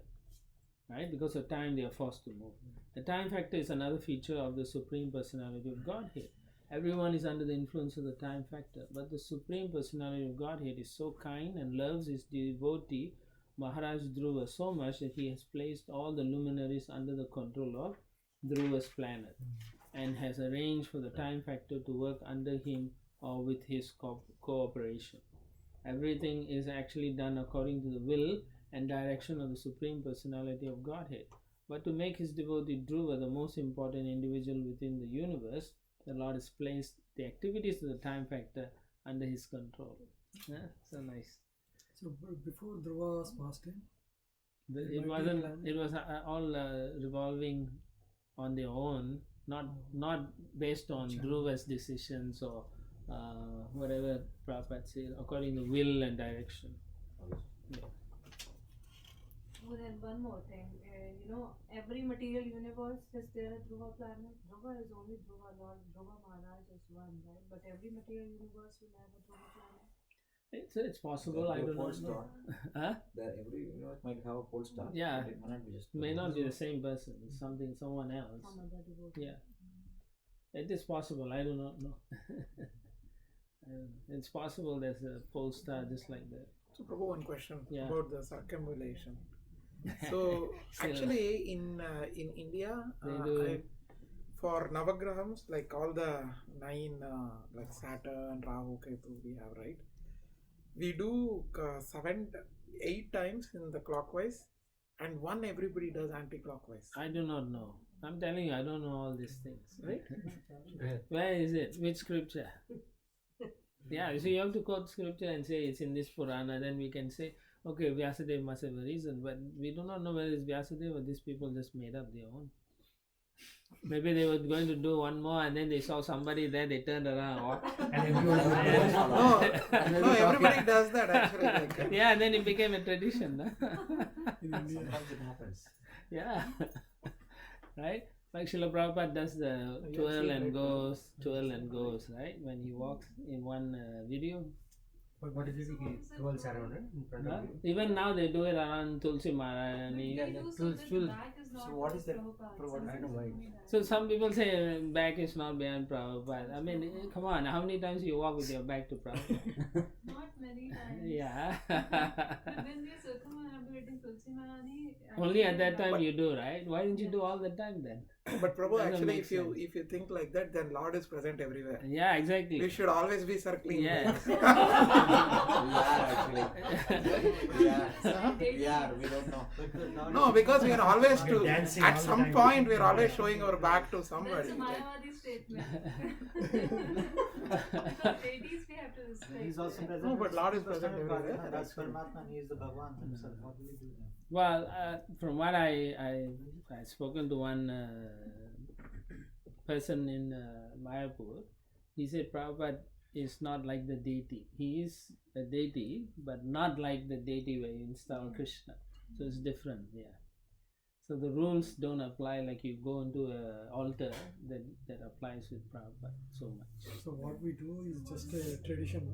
Right? Because of time, they are forced to move. The time factor is another feature of the Supreme Personality of Godhead. Everyone is under the influence of the time factor, but the Supreme Personality of Godhead is so kind and loves his devotee Maharaj Dhruva so much that he has placed all the luminaries under the control of Dhruva's planet and has arranged for the time factor to work under him or with his cooperation. Everything is actually done according to the will and direction of the Supreme Personality of Godhead. But to make his devotee Dhruva the most important individual within the universe, the Lord has placed the activities of the time factor under his control. Yeah, so nice. So before Dhruva was passed in, It was all revolving on their own, not based on Dhruva's decisions or whatever Prabhupada said, according to will and direction. Yeah. Oh, then one more thing. Every material universe is there a Dhruva planet. Dhruva is only Dhruva Lord. Dhruva Maharaj is one, right? But every material universe will have a Dhruva planet. It's possible. I don't know. Huh? That every universe might have a pole star. Yeah. But it may not be just. May not be the same person. It's someone else. Some other devotee. Yeah. It is possible. I do not know. It's possible there's a pole star just like the So, Prabhu, one question Yeah. about the circumambulation. So, actually, in India, They do. for Navagrahams, like all the 9, like Saturn, Rahu, Ketu, we have, right? We do 7, 8 times in the clockwise, and one everybody does anti-clockwise. I do not know. I'm telling you, I don't know all these things. Right? Where is it? Which scripture? Yeah, so you have to quote scripture and say it's in this Purana, then we can say, okay, Vyasadeva must have a reason, but we do not know whether it's Vyasadeva or these people just made up their own. Maybe they were going to do one more and then they saw somebody there, they turned around. And everyone No, everybody does that actually. Like, Yeah, and then it became a tradition. in India. Sometimes it happens. Yeah. Right? Like Srila Prabhupada does the have twirl seen, and right? goes, right? When he walks in one video. What is it? He twirls around it in front Huh? of you. Even now they do it around Tulsi Maharani. Yeah, We that do full- that full- back is not so what is just that? Prabhupada, What is I know why. So some people say back is not behind Prabhupada. I mean, come on, how many times you walk with your back to Prabhupada? Not many times. Yeah. But when we are circumambulating Tulsi Maharani, Only at that time But- you do, right? Why didn't you do all the time then? but Prabhu, Doesn't actually, make if you sense. think like that, then Lord is present everywhere. Yeah, exactly. We should always be circling. Yes. We are actually. Huh? We are. We don't know. No, because we are always We're to. dancing At all the some time. point, we are always showing our back to That's somebody. a Mayavadi statement. Because ladies we have to respect. He's also present. No, but Lord is First present time God, everywhere. That's Paramatma, and he is the Bhagavan himself. What do we do then? Well, from what I've spoken to one person in Mayapur, he said Prabhupada is not like the deity. He is a deity, but not like the deity where you install Krishna. So it's different, yeah. So the rules don't apply like you go into an altar that applies with Prabhupada so much. So what we do is just a tradition.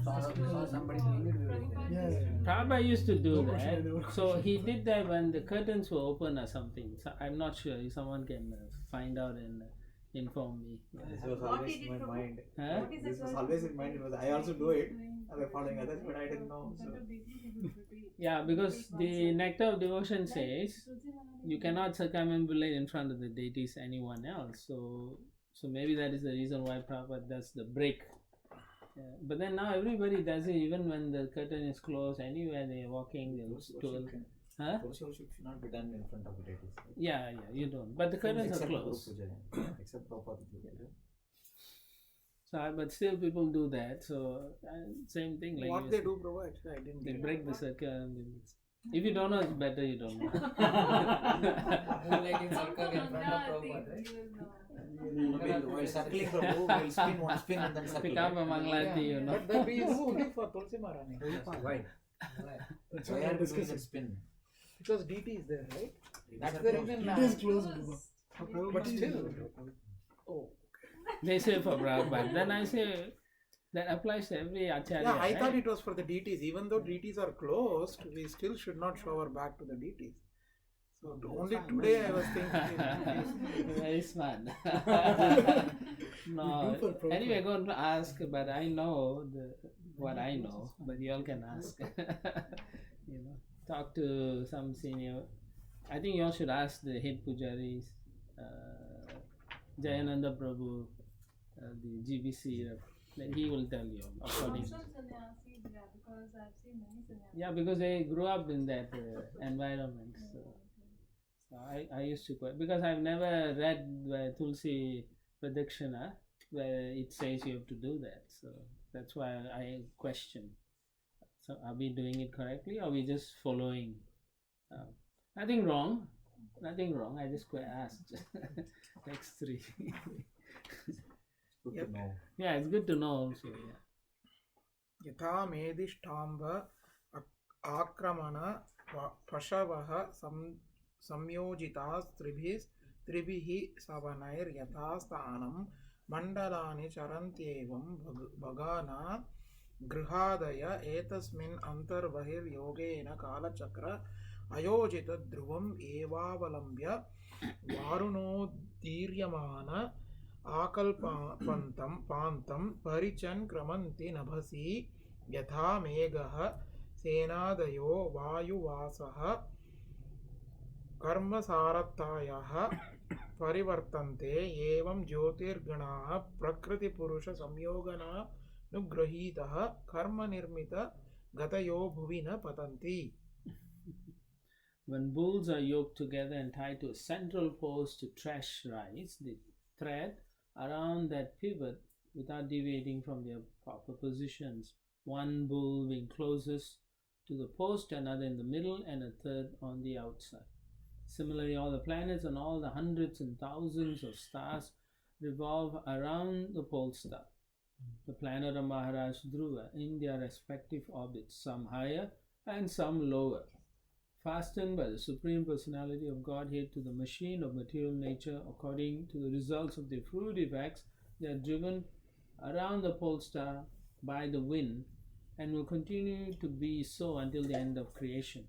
Saw somebody doing it, we were doing it. Yeah. Prabhupada used to do No question, that. no So he did that when the curtains were open or something. So I'm not sure if someone can find out and inform me. This was What always did in it my Prabhu? mind. Huh? What is This it was called? always in mind. It was, I also do it. I was following others, but I didn't know. So. Yeah, because the Nectar of Devotion says you cannot circumambulate in front of the deities anyone else. So maybe that is the reason why Prabhupada does the break. But then now everybody does it, even when the curtain is closed. Anywhere they are walking, they'll twirl. Huh? Worship should not be done in front of the deities. Yeah, you don't. But the curtains are Except Guru closed. Puja. Except Prabhupada Puja. So, but still people do that. So same thing. Like What you they said. do, Prabhu, actually, I didn't They get break the circle. If you don't know, it's better you don't know. Like in circle in front of Prabhupada, right? While circling Prabhu, we'll spin one spin and then circle. Pikamba Mangalati, you know. But that we use only for Tulsi Maharani. Why? That's Why what are I we doing discussed. that spin? Because DT is there, right? That's are the closed. reason. It is closed. Baba. But still. Oh. They say for Prabhupada. Then I say that applies to every acharya. Yeah, I right? thought it was for the DTs. Even though DTs are closed, we still should not show our back to the DTs. So only today I was thinking. Very smart. We No. do for Prabhupada. Anyway, go and ask, but I know what I know, but you all can ask. You know, talk to some senior. I think you all should ask the head pujaris, Jayananda Prabhu, the GBC rep. Then he will tell you according. Some sannyasis, yeah, because I've seen many sannyasis. Yeah, because they grew up in that environment. So I used to because I've never read the Tulsi Pradakshina where it says you have to do that. So that's why I question. So are we doing it correctly or are we just following? Nothing wrong. Nothing wrong. I just asked. Next 3. Good Yep. to know. Yeah, it's good to know also. Yeah. यथा मेदिष्टाम्ब आक्रमण पशवः संयोजितास्त्रिभिः सवनैर्यथा स्थानं मण्डलानि चरन्त्येवं भगाना गृहादय एतस्मिन् अन्तर्बहिर्योगेन कालचक्र अयोजित ध्रुवम् एवावलम्ब्य वारुणोदीर्यमान आकल्पन्तं पान्तं परिचन् क्रमन्ति नभसि यथा मेघः सेनादयो वायुवासः कर्मसारतायाः परिवर्तन्ते एवं ज्योतिर्गणाः प्रकृतिपुरुषसंयोगनानुगृहीतः कर्मनिर्मितगतयो भुवि न पतन्ति. When bulls are yoked together and tied to a central post to thresh rice, they thread around that pivot without deviating from their proper positions. One bull being closest to the post, another in the middle, and a third on the outside. Similarly, all the planets and all the hundreds and thousands of stars revolve around the pole star, the planet of Maharaj Dhruva, in their respective orbits, some higher and some lower. Fastened by the Supreme Personality of Godhead to the machine of material nature, according to the results of their fruitive acts, they are driven around the pole star by the wind and will continue to be so until the end of creation.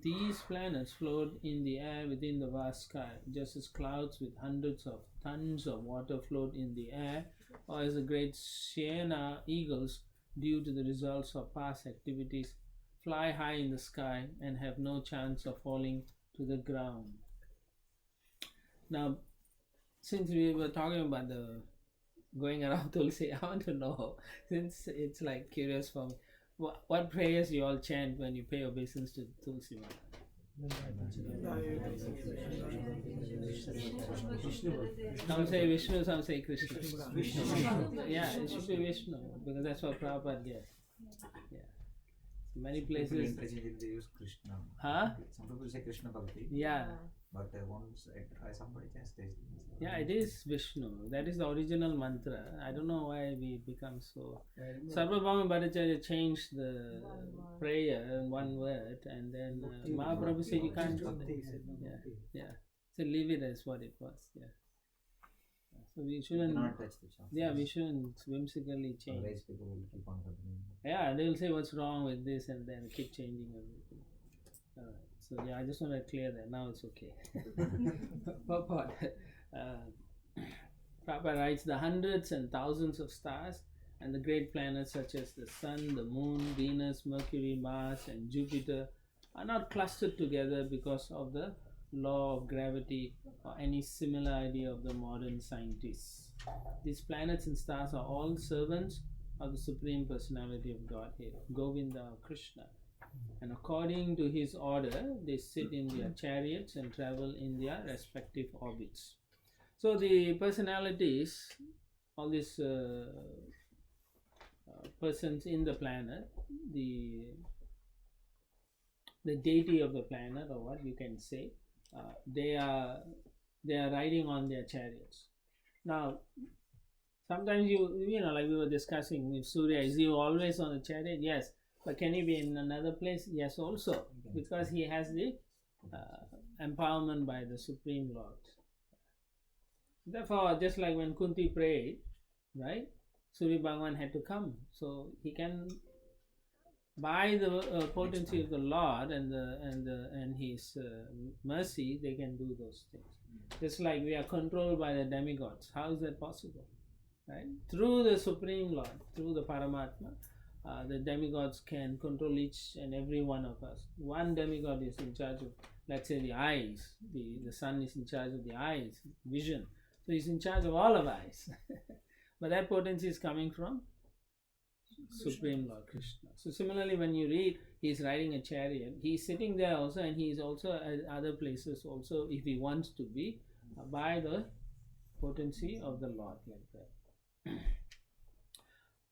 These planets float in the air within the vast sky, just as clouds with hundreds of tons of water float in the air, or as the great Siena eagles, due to the results of past activities, fly high in the sky and have no chance of falling to the ground. Now, since we were talking about the going around Tulsi, I want to know, since it's like curious for me, what prayers you all chant when you pay obeisance to Tulsi Maharaj? Some say Vishnu, some say Krishna. Yeah, it should be Vishnu, because that's what Prabhupada gets. Yeah. Many places. Interchangeably they use Krishna. Huh? Some people say Krishna Bhakti. Yeah. But once I try somebody can say. Yeah, it is Vishnu. That is the original mantra. I don't know why we become so. Sarvabhauma Bhattacharya changed the prayer in one word, and then Mahaprabhu said you can't do that. Yeah. So leave it as what it was. Yeah. So we shouldn't. Not touch the chakras. Yeah, we shouldn't whimsically change. Otherwise people will keep on continuing. Yeah, they'll say what's wrong with this, and then keep changing everything. Alright. So yeah, I just want to clear that. Now it's okay. Purport. Prabhupada writes, the hundreds and thousands of stars and the great planets such as the Sun, the Moon, Venus, Mercury, Mars and Jupiter are not clustered together because of the law of gravity or any similar idea of the modern scientists. These planets and stars are all servants of the Supreme Personality of Godhead, Govinda or Krishna. And according to his order, they sit in their chariots and travel in their respective orbits. So the personalities, all these persons in the planet, the deity of the planet, or what you can say, they are riding on their chariots. Now, sometimes you know, like we were discussing, if Surya, is he always on the chariot? Yes. But can he be in another place? Yes, also, because he has the empowerment by the Supreme Lord. Therefore, just like when Kunti prayed, right, Surya Bhagavan had to come, so he can, by the potency of the Lord and his mercy, they can do those things. Just like we are controlled by the demigods. How is that possible? Right? Through the Supreme Lord, through the Paramatma, the demigods can control each and every one of us. One demigod is in charge of, let's say, the eyes. The sun is in charge of the eyes, vision. So he's in charge of all of eyes. But that potency is coming from Supreme Lord Krishna. So similarly, when you read, he's riding a chariot. He's sitting there also, and he is also at other places also, if he wants to be, by the potency of the Lord, like that.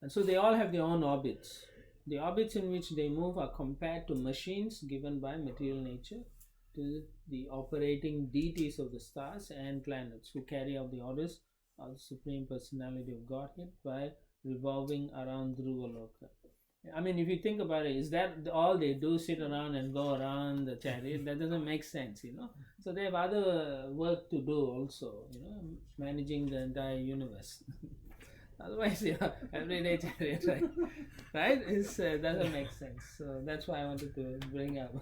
And so they all have their own orbits. The orbits in which they move are compared to machines given by material nature to the operating deities of the stars and planets who carry out the orders of the Supreme Personality of Godhead by revolving around Dhruva Loka. I mean, if you think about it, is that all they do, sit around and go around the chariot? That doesn't make sense, you know. So they have other work to do also, you know, managing the entire universe. Otherwise, you know, everyday chariot, right? It doesn't make sense. So that's why I wanted to bring up.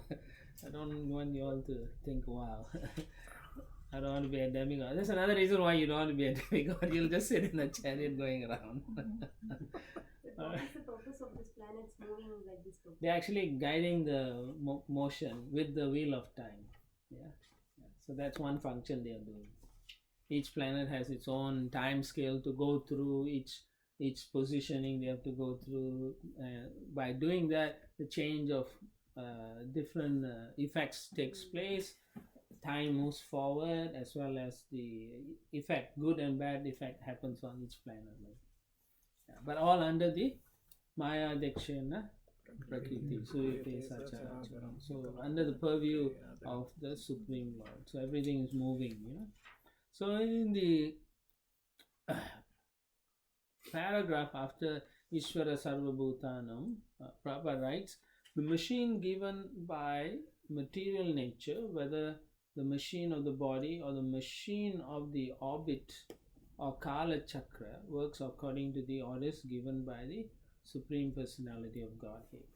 I don't want you all to think, wow. I don't want to be a demigod. That's another reason why you don't want to be a demigod. You'll just sit in a chariot going around. But what is the purpose of this planets moving like this? Prabhu? They're actually guiding the motion with the wheel of time. Yeah. So that's one function they are doing. Each planet has its own time scale to go through. Each positioning they have to go through. By doing that, the change of different effects takes place. Time moves forward, as well as the effect, good and bad effect, happens on each planet. Yeah, but all under the Maya Dakshina Prakriti. So under the purview of the Supreme Lord. So everything is moving, So in the paragraph after Ishvara Sarvabhutanam, Prabhupada writes, the machine given by material nature, whether the machine of the body or the machine of the orbit or Kala Chakra, works according to the orders given by the Supreme Personality of Godhead.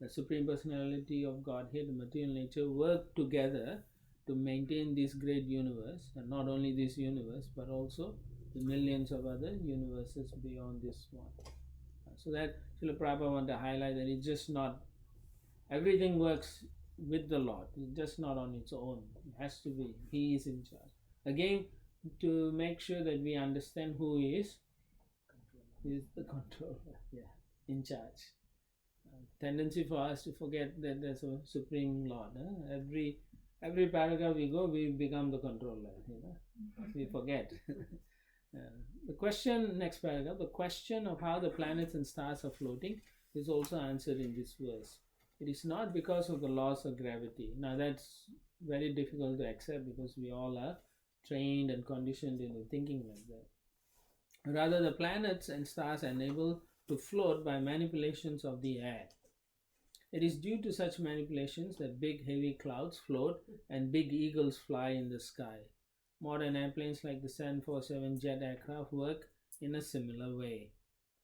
The Supreme Personality of Godhead, the material nature, work together to maintain this great universe, and not only this universe, but also the millions of other universes beyond this one. So that Srila Prabhupada want to highlight that it's just not, everything works with the Lord, it's just not on its own. It has to be, He is in charge. Again, to make sure that we understand who He is the controller, in charge. Tendency for us to forget that there's a Supreme Lord. Every paragraph we go, we become the controller. We forget. The question, next paragraph, the question of how the planets and stars are floating is also answered in this verse. It is not because of the laws of gravity. Now that's very difficult to accept because we all are trained and conditioned into thinking like that. Rather, the planets and stars are enabled to float by manipulations of the air. It is due to such manipulations that big heavy clouds float and big eagles fly in the sky. Modern airplanes like the 747 jet aircraft work in a similar way.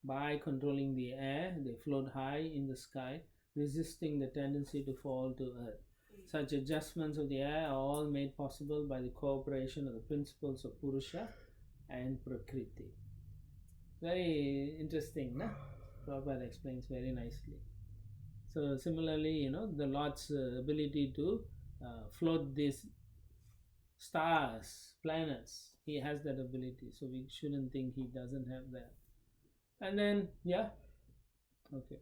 By controlling the air, they float high in the sky, resisting the tendency to fall to earth. Such adjustments of the air are all made possible by the cooperation of the principles of Purusha and Prakriti. Very interesting, no? Prabhupada explains very nicely. So similarly, the Lord's ability to float these stars, planets, He has that ability. So we shouldn't think He doesn't have that. And then, okay.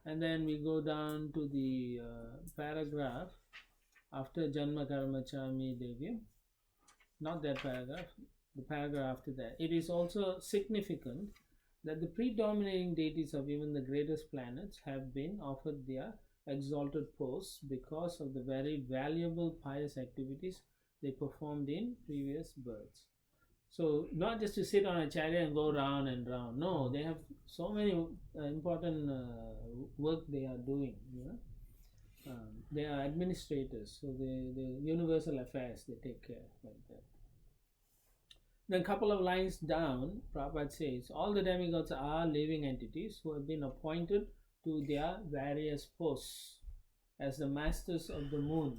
And then we go down to the paragraph after Janma Karma Chami Devyam. Not that paragraph, the paragraph after that. It is also significant that the predominating deities of even the greatest planets have been offered their exalted posts because of the very valuable pious activities they performed in previous births. So not just to sit on a chariot and go round and round. No, they have so many important work they are doing. They are administrators, so the universal affairs they take care like that. Then a couple of lines down, Prabhupada says, all the demigods are living entities who have been appointed to their various posts as the masters of the moon,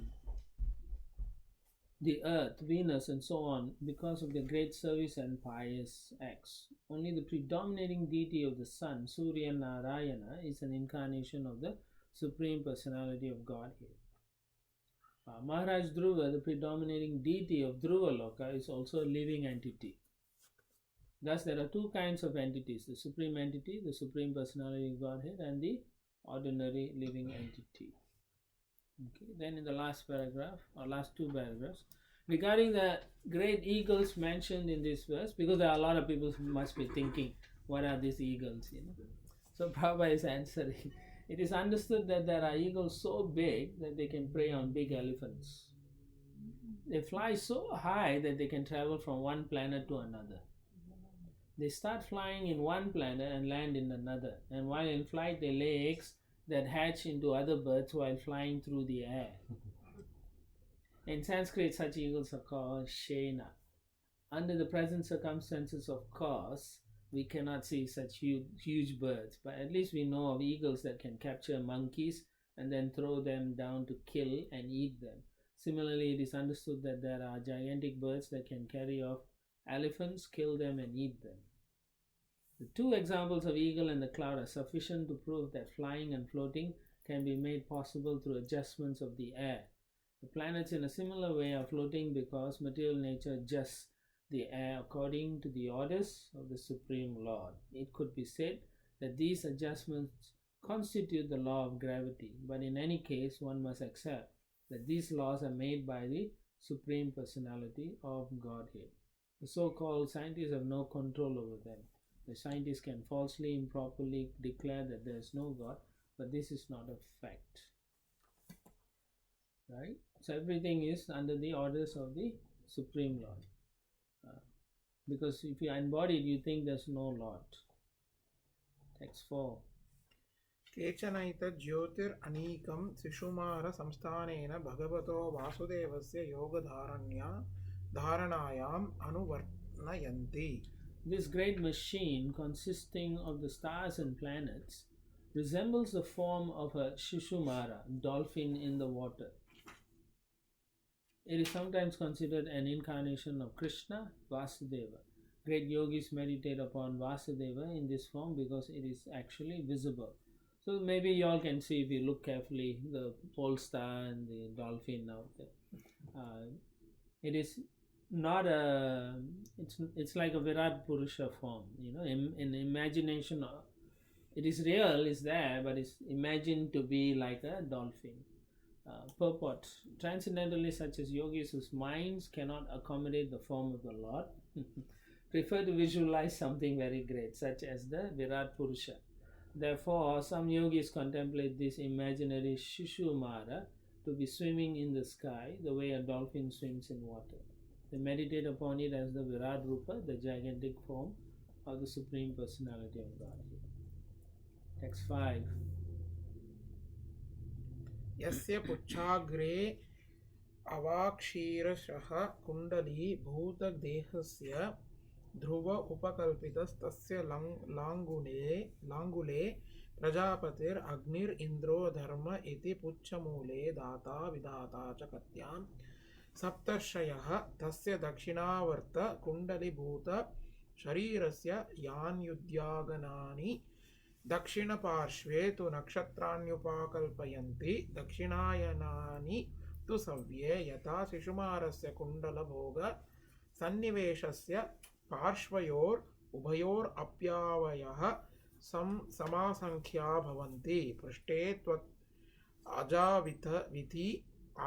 the earth, Venus, and so on, because of their great service and pious acts. Only the predominating deity of the sun, Surya Narayana, is an incarnation of the Supreme Personality of Godhead. Maharaj Dhruva, the predominating deity of Dhruva Loka, is also a living entity. Thus, there are two kinds of entities, the Supreme Entity, the Supreme Personality of Godhead, and the ordinary living entity. Okay. Then in the last paragraph, or last two paragraphs, regarding the great eagles mentioned in this verse, because there are a lot of people who must be thinking, what are these eagles? So Prabhupada is answering. It is understood that there are eagles so big that they can prey on big elephants. They fly so high that they can travel from one planet to another. They start flying in one planet and land in another. And while in flight, they lay eggs that hatch into other birds while flying through the air. In Sanskrit, such eagles are called Shena. Under the present circumstances, of course, we cannot see such huge birds, but at least we know of eagles that can capture monkeys and then throw them down to kill and eat them. Similarly, it is understood that there are gigantic birds that can carry off elephants, kill them, and eat them. The two examples of eagle and the cloud are sufficient to prove that flying and floating can be made possible through adjustments of the air. The planets in a similar way are floating because material nature adjusts the air according to the orders of the Supreme Lord. It could be said that these adjustments constitute the law of gravity, but in any case one must accept that these laws are made by the Supreme Personality of Godhead. The so-called scientists have no control over them. The scientists can falsely, improperly declare that there is no God, but this is not a fact. Right? So everything is under the orders of the Supreme Lord. Because if you are embodied, you think there's no Lord. Text 4. केचनैत ज्योतिरनीकं Shishumar संस्थानेन भगवतो वासुदेवस्य योगधारणायाम् अनुवर्णयन्ति. This great machine, consisting of the stars and planets, resembles the form of a Shishumara, dolphin in the water. It is sometimes considered an incarnation of Krishna, Vasudeva. Great yogis meditate upon Vasudeva in this form because it is actually visible. So maybe you all can see, if you look carefully, the pole star and the dolphin out there. It is not a, it's like a Virat Purusha form, you know, in imagination. It is real, it's there, but it's imagined to be like a dolphin. Purport: transcendentalists such as yogis whose minds cannot accommodate the form of the Lord prefer to visualize something very great, such as the Virat Purusha. Therefore, some yogis contemplate this imaginary Shishumara to be swimming in the sky the way a dolphin swims in water. They meditate upon it as the Virat Rupa, the gigantic form of the Supreme Personality of Godhead. Text 5. यस्य पुच्छाग्रे अवाक्षीरशः कुण्डली भूतदेहस्य ध्रुव उपकल्पितस्तस्य लाङ्गुले प्रजापतिर् अग्निरिन्द्रो धर्म इति पुच्छमूले दाता विधाता च कत्यां सप्तर्षयः तस्य दक्षिणावर्त कुण्डलीभूत शरीरस्य यान्युद्यागनानि दक्षिणपार्श्वे तु नक्षत्राण्युपाकल्पयन्ति दक्षिणायनानि तु सव्ये यथा शिशुमारस्य कुण्डलभोग सन्निवेशस्य पार्श्वयोर् उभयोरप्यावयः समासंख्या भवन्ति पृष्ठे त्वत् अजाविथि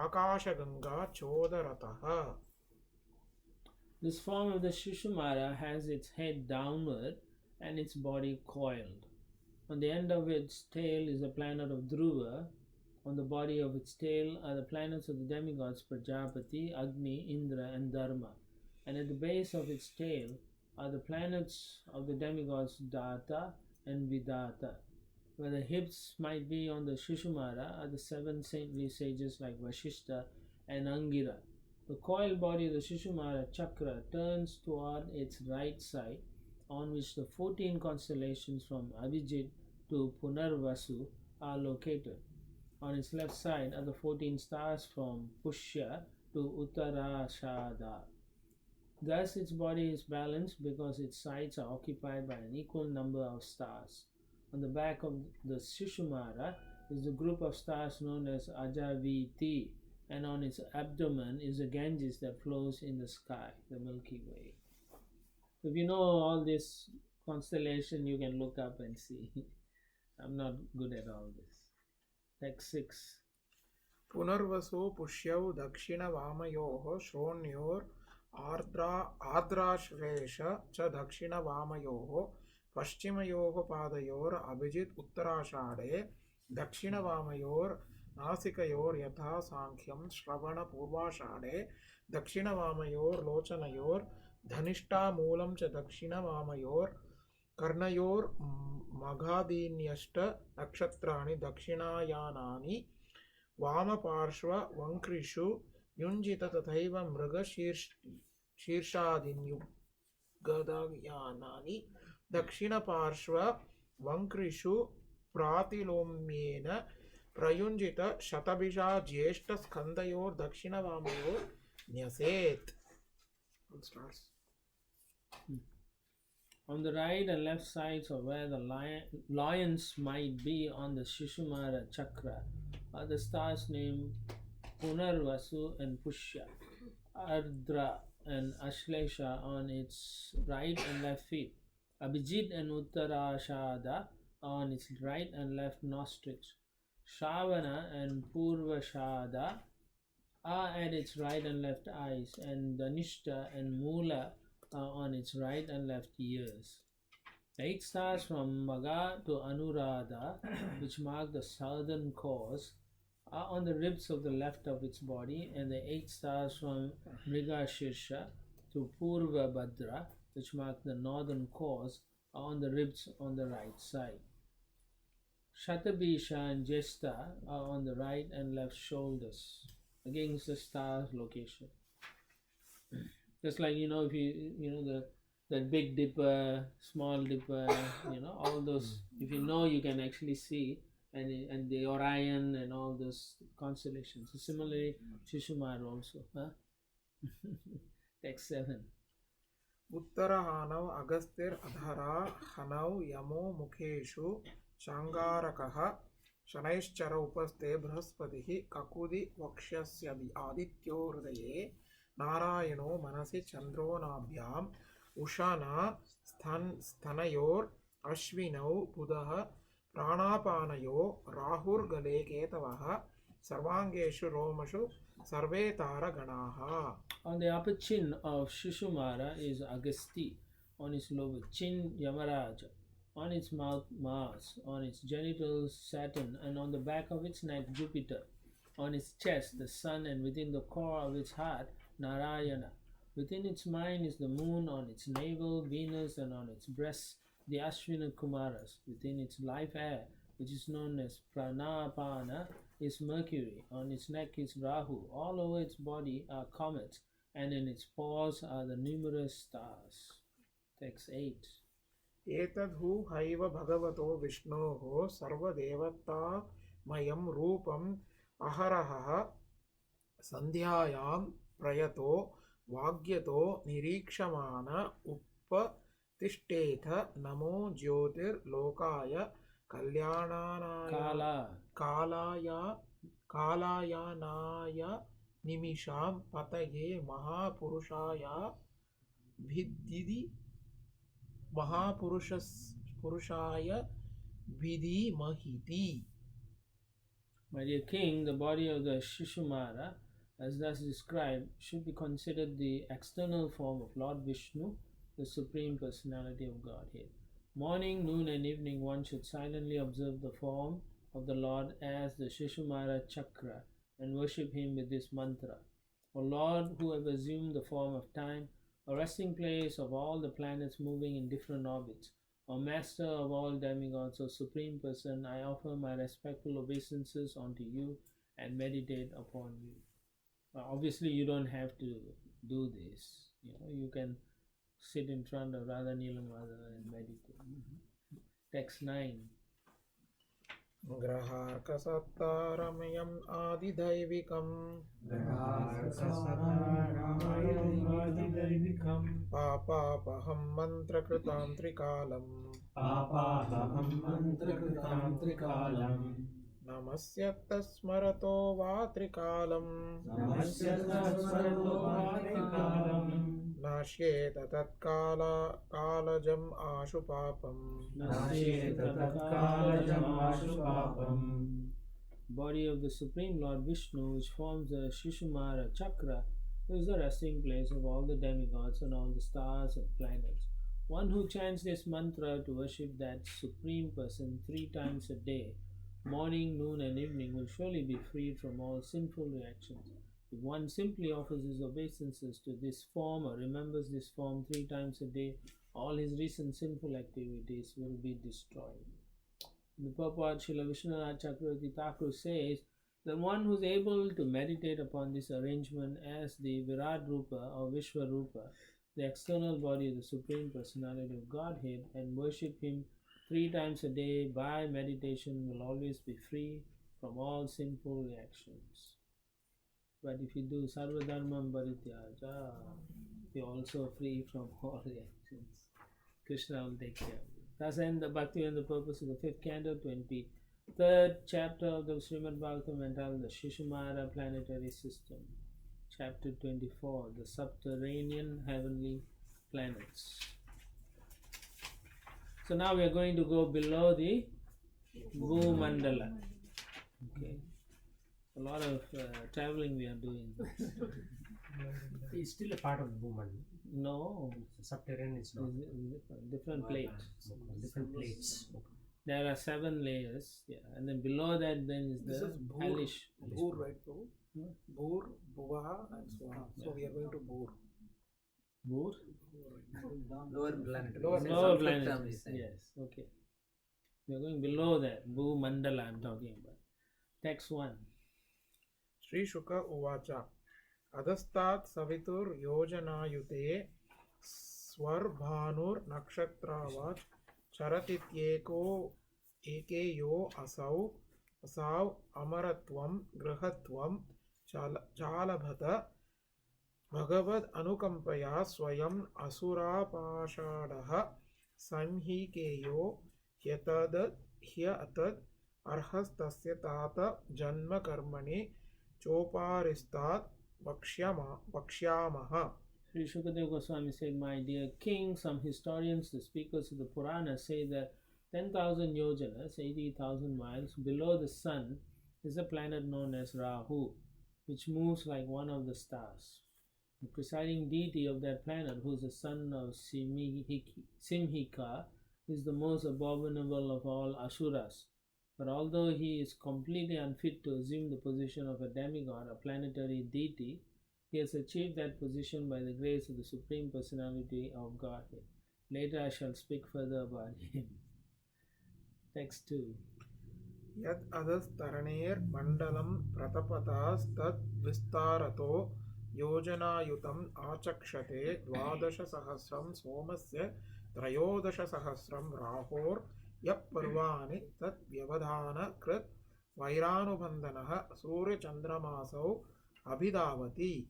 आकाशगंगा चोदरतः. This form of the Shishumara has its head downward and its body coiled. On the end of its tail is the planet of Dhruva. On the body of its tail are the planets of the demigods Prajapati, Agni, Indra and Dharma. And at the base of its tail are the planets of the demigods Data and Vidata. Where the hips might be on the Shishumara are the 7 saintly sages like Vashishta and Angira. The coiled body of the Shishumara chakra turns toward its right side, on which the 14 constellations from Abhijit to Punarvasu are located. On its left side are the 14 stars from Pushya to Uttarashada. Thus its body is balanced because its sides are occupied by an equal number of stars. On the back of the Shishumara is the group of stars known as Ajaviti, and on its abdomen is the Ganges that flows in the sky, the Milky Way. If you know all this constellation, you can look up and see. I'm not good at all this. Text 6. Punarvasu पुष्यौ दक्षिणवामयोः श्रोण्योर् आर्द्राश्लेष च दक्षिणवामयोः पश्चिमयोः पादयोर् अभिजित् उत्तराषाढे दक्षिणवामयोर् नासिकयोर् यथा सांख्यं श्रवणपूर्वाषाढे दक्षिणवामयोर् लोचनयोर् धनिष्ठामूलं च दक्षिणवामयोर् कर्णयोर् मघादीन्यष्ट नक्षत्राणि दक्षिणायानानि वामपार्श्व वङ्क्रिषु युञ्जित तथैव मृगशीर्षादिन्युगदयानानि दक्षिणपार्श्व वङ्क्रिषु प्रातिलोम्येन प्रयुञ्जित Shatabhisha ज्येष्ठस्कन्धयोर्दक्षिणवामयोर् न्यसेत्. Stars. On the right and left sides of where the lions might be on the Shishumara chakra are the stars named Punarvasu and Pushya, Ardra and Ashlesha on its right and left feet, Abhijit and Uttarashada on its right and left nostrils, Shravana and Purvashada are at its right and left eyes, and Dhanishta and Mula are on its right and left ears. The 8 stars from Magha to Anuradha, which mark the southern course, are on the ribs of the left of its body, and the 8 stars from Mrigashirsha to Purva Bhadra, which mark the northern course, are on the ribs on the right side. Shatabisha and Jesta are on the right and left shoulders against the star's location. Just like, if the Big Dipper, Small Dipper, all those, if you can actually see, and the Orion and all those constellations. So similarly, Shishumar also. Huh? Text 7. उत्तरहानौ अगस्तिर अधरा हनौ यमो मुखेषु शांगारकः Shanaishchar उपस्थे बृहस्पतिः ककुदि वक्ष्यस्य आदित्यो हृदये नारायणो मनसि चन्द्रो नाभ्याम् उषना स्तनयोर् अश्विनौ बुधः प्राणापानयो राहुर्गले केतवः सर्वांगेषु रोमषु सर्वे तारगणाः. On the upper chin of Shishumara is Agasti, on its lower chin Yamaraja, on its mouth Mars, on its genitals Saturn, and on the back of its neck Jupiter, on its chest the sun, and within the core of its heart Narayana. Within its mind is the moon, on its navel Venus, and on its breasts the Ashwina Kumaras. Within its life air, which is known as Pranapana, is Mercury. On its neck is Rahu. All over its body are comets, and in its paws are the numerous stars. Text 8. एतद्धु have भगवतो विष्णोः सर्वदेवतामयं रूपम् अहरहः सन्ध्यायां प्रयतो वाग्यतो निरीक्षमाण उपतिष्ठेथ नमो ज्योतिर्लोकाय कालायानाय निमिषां पतये महापुरुषाय vidhimahiti. My dear king, the body of the Shishumara, as thus described, should be considered the external form of Lord Vishnu, the Supreme Personality of Godhead. Morning, noon, and evening one should silently observe the form of the Lord as the Shishumara Chakra and worship him with this mantra. O Lord, who have assumed the form of time, a resting place of all the planets moving in different orbits, O Master of all demigods, O Supreme Person, I offer my respectful obeisances unto you and meditate upon you. Obviously, you don't have to do this. You can sit in front of Radha Nilamada and meditate. Text 9. ग्रहार्कसत्तारमयम् आदिदैविकम् पापापहं मन्त्रकृतां नमस्य तस्मरतो वा त्रिकालम् नाश्येत तत्कालजम् आशु पापम्. Body of the Supreme Lord Vishnu, which forms the Shishumara Chakra, is the resting place of all the demigods and all the stars and planets. One who chants this mantra to worship that Supreme Person 3 times a day, morning, noon, and evening, will surely be freed from all sinful reactions. If one simply offers his obeisances to this form or remembers this form 3 times a day, all his recent sinful activities will be destroyed. In the purport, Srila Vishwanath Chakravarti Thakur says that one who is able to meditate upon this arrangement as the Virat Rupa or Vishwa Rupa, the external body of the Supreme Personality of Godhead, and worship him 3 times a day by meditation will always be free from all sinful reactions. But if you do sarva dharmam parityaja, you're also free from all reactions. Krishna will take care of you. Thus ends the Bhakti and the purpose of the 5th canto, 23rd chapter of the Srimad Bhagavatam, entitled the Shishumara Planetary System. Chapter 24, the subterranean heavenly planets. So now we are going to go below the Bhumandala. Okay. A lot of traveling we are doing. It's still a part of the woman. No, Subterranean is not. different plates. Different plates. There are 7 layers, yeah, and then below that then is This the is Bhur, hellish. Bhur, right, Prabhu? Hmm? Bhur, Bhuva, and so on. So we are going to Bhur. Bhur? Lower planetary. Lower Lower Sanskrit planet. term is saying. Yes, okay. We are going below that. Bhu Mandala I'm talking about. Text 1. Sri Shuka Uvacha Adastat Savitur Yojanayute Swarbhanur Nakshatravach Charatityeko Eke Yo Asau Amaratvam Grahatvam Chalabhata Bhagavad Anukampaya Swayam Asura Pashadaha Samhikeyo Hyatad Hyatad Arhastasya Tata Janma Karmani Choparistat Vakshyamaha. Sri Shukadeva Goswami said, my dear king, some historians, the speakers of the Purana, say that 10,000 yojanas, 80,000 miles below the sun is a planet known as Rahu, which moves like one of the stars. The presiding deity of that planet, who is the son of Simhika, is the most abominable of all asuras. But although he is completely unfit to assume the position of a demigod, a planetary deity, he has achieved that position by the grace of the Supreme Personality of Godhead. Later I shall speak further about him. Text 2. Yad adas taraner mandalam pratapatas tad vistarato yojanayutam achakshate dvadasha sahasram somasya trayodasha sahasram rahor yap parvani tat vyavadhana krit vairanubandhanaha surya chandramasau abhidavati.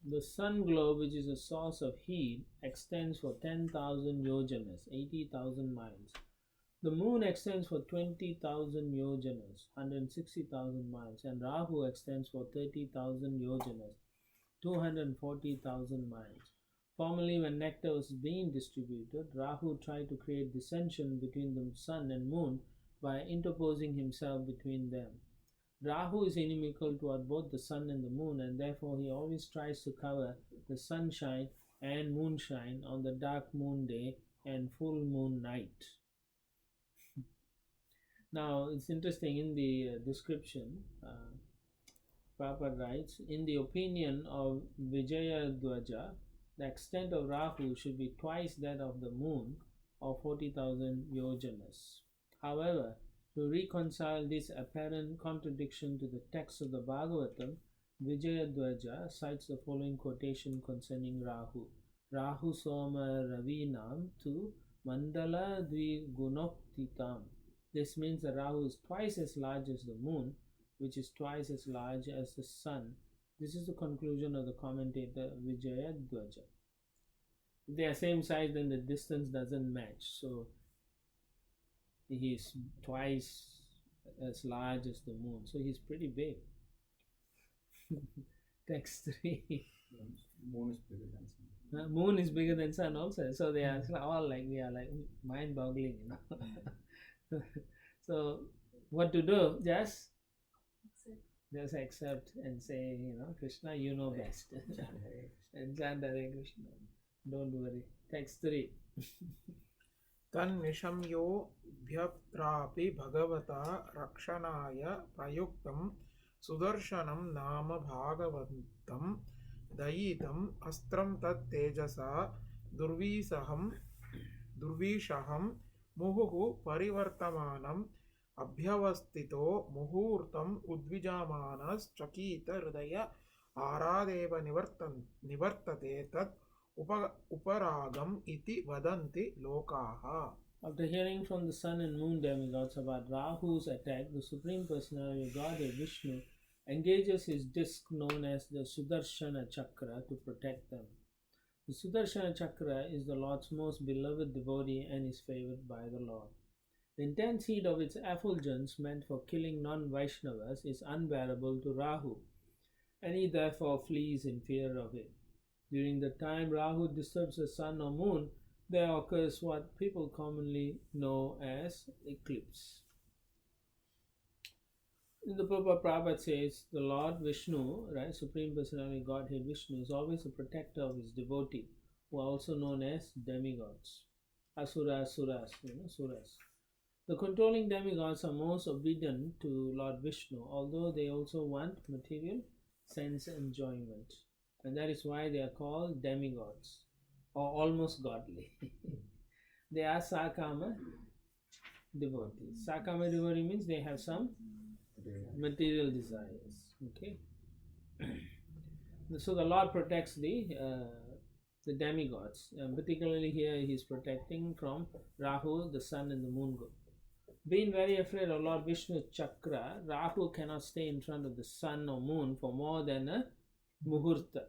The sun globe, which is a source of heat, extends for 10,000 yojanas, 80,000 miles. The moon extends for 20,000 yojanas, 160,000 miles, and Rahu extends for 30,000 yojanas, 240,000 miles. Formerly, when nectar was being distributed, Rahu tried to create dissension between the sun and moon by interposing himself between them. Rahu is inimical toward both the sun and the moon, and therefore he always tries to cover the sunshine and moonshine on the dark moon day and full moon night. Now, it's interesting in the description, Prabhupada writes, in the opinion of Vijayadwaja, the extent of Rahu should be twice that of the moon, or 40,000 yojanas. However, to reconcile this apparent contradiction to the text of the Bhagavatam, Vijayadwaja cites the following quotation concerning Rahu. Rahu Soma Ravinam tu Mandala Dvi Gunoktitam. This means that Rahu is twice as large as the moon, which is twice as large as the sun. This is the conclusion of the commentator Vijayadwaja. If they are same size, then the distance doesn't match. So he is twice as large as the moon. So he's pretty big. Text 3. Moon is bigger than sun. Moon is bigger than sun also. So they are all like, we are like mind-boggling, you know. So what to do? Just accept and say, you know, Krishna, you know best. And chant Hare Krishna. Don't worry. Text 3. Tan nishamyo bhyatrapi bhagavata rakshanaya prayuktam sudarshanam nama bhagavatam dayitam astram tat tejasa durvishaham muhuhu parivartamanam abhyavastito muhurtam udvijamanas chakita hridaya aradeva nivartate tat uparagam iti vadanti lokaha. After hearing from the sun and moon demigods about Rahu's attack, the Supreme Personality of Godhead Vishnu engages his disc known as the Sudarshana Chakra to protect them. The Sudarshana Chakra is the Lord's most beloved devotee and is favored by the Lord. The intense heat of its effulgence meant for killing non-Vaishnavas is unbearable to Rahu, and he therefore flees in fear of it. During the time Rahu disturbs the sun or moon, there occurs what people commonly know as eclipse. In the Prabhupada says, the Lord Vishnu, right, Supreme Personality Godhead Vishnu, is always a protector of his devotee, who are also known as demigods. Asuras, suras. The controlling demigods are most obedient to Lord Vishnu, although they also want material sense enjoyment. And that is why they are called demigods, or almost godly. They are Sakama devotees. Sakama devotee means they have some material desires. Okay. So the Lord protects the demigods, and particularly here he is protecting from Rahu, the sun and the moon god. Being very afraid of Lord Vishnu's chakra, Rahu cannot stay in front of the sun or moon for more than a muhurta.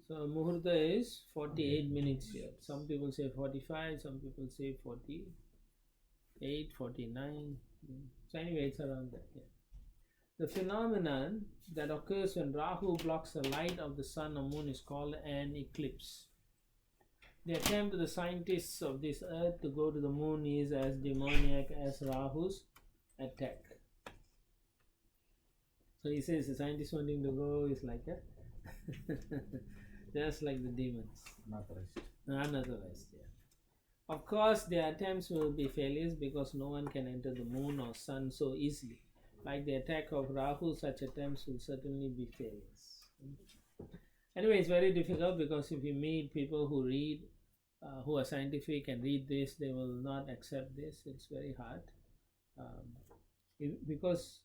So muhurta is 48 minutes here. Some people say 45, some people say 48, 49. So anyway, it's around that. Yeah. The phenomenon that occurs when Rahu blocks the light of the sun or moon is called an eclipse. The attempt of the scientists of this earth to go to the moon is as demoniac as Rahu's attack. So he says the scientists wanting to go is like a just like the demons. Unauthorized, yeah. Of course, their attempts will be failures because no one can enter the moon or sun so easily. Like the attack of Rahu, such attempts will certainly be failures. Anyway, it's very difficult because if you meet people who read, who are scientific and read this, they will not accept this. It's very hard because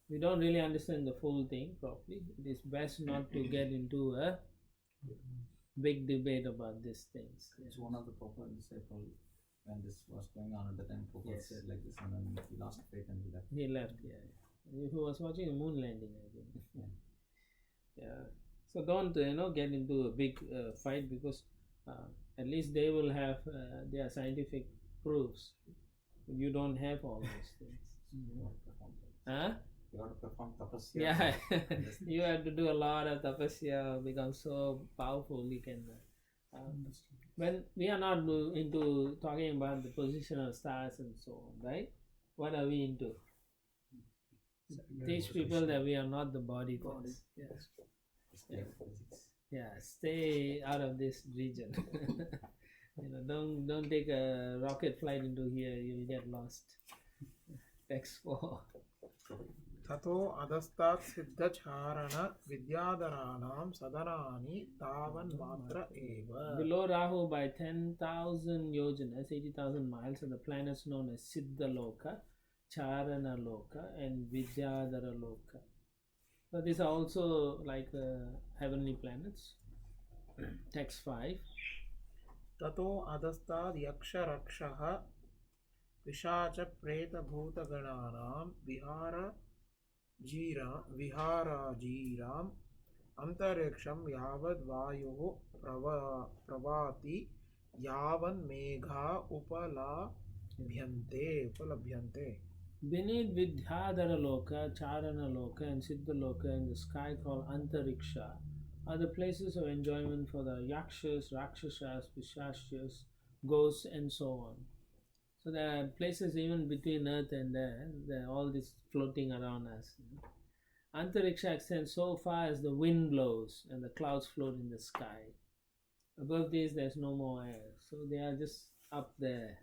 we don't really understand the full thing properly. It is best not to get into a big debate about these things. It's one of the Prabhupada disciples when this was going on at the time. Prabhupada said like this, and then he lost faith and he left. He left, yeah. He was watching a moon landing, I think. Yeah. So don't get into a big fight because at least they will have their scientific proofs. You don't have all those things. Huh? You have to perform tapasya. Yeah, you have to do a lot of tapasya, become so powerful. You can. When we are not into talking about the position of stars and so on, right? What are we into? Teach people that we are not the body things. Yeah, stay out of this region. Don't take a rocket flight into here. You will get lost. Text 4. ततो अधस्तात् सिद्धचारण विद्याधराणां सदनानि तावन् मात्र एव. Below Rahu by 10,000 yojanas, 80,000 miles, are the planets known as Siddha Loka, Charana Loka, and Vidyadhara Loka. So these are also like heavenly planets. Text 5. ततो अधस्ताद् यक्षरक्षः पिशाचप्रेतभूतगणानां विहाराजीराम् अन्तरिक्षं यावद् वायुः प्रवाति यावन्मेघा उपलभ्यन्ते. Beneath Vidyadhara Loka, Charana Loka, and Siddha Loka in the sky called Antariksha are the places of enjoyment for the Yakshas, Rakshasas, Pishashas, ghosts, and so on. So there are places even between earth and there are all this floating around us. Antariksha extends so far as the wind blows and the clouds float in the sky. Above this, there's no more air. So they are just up there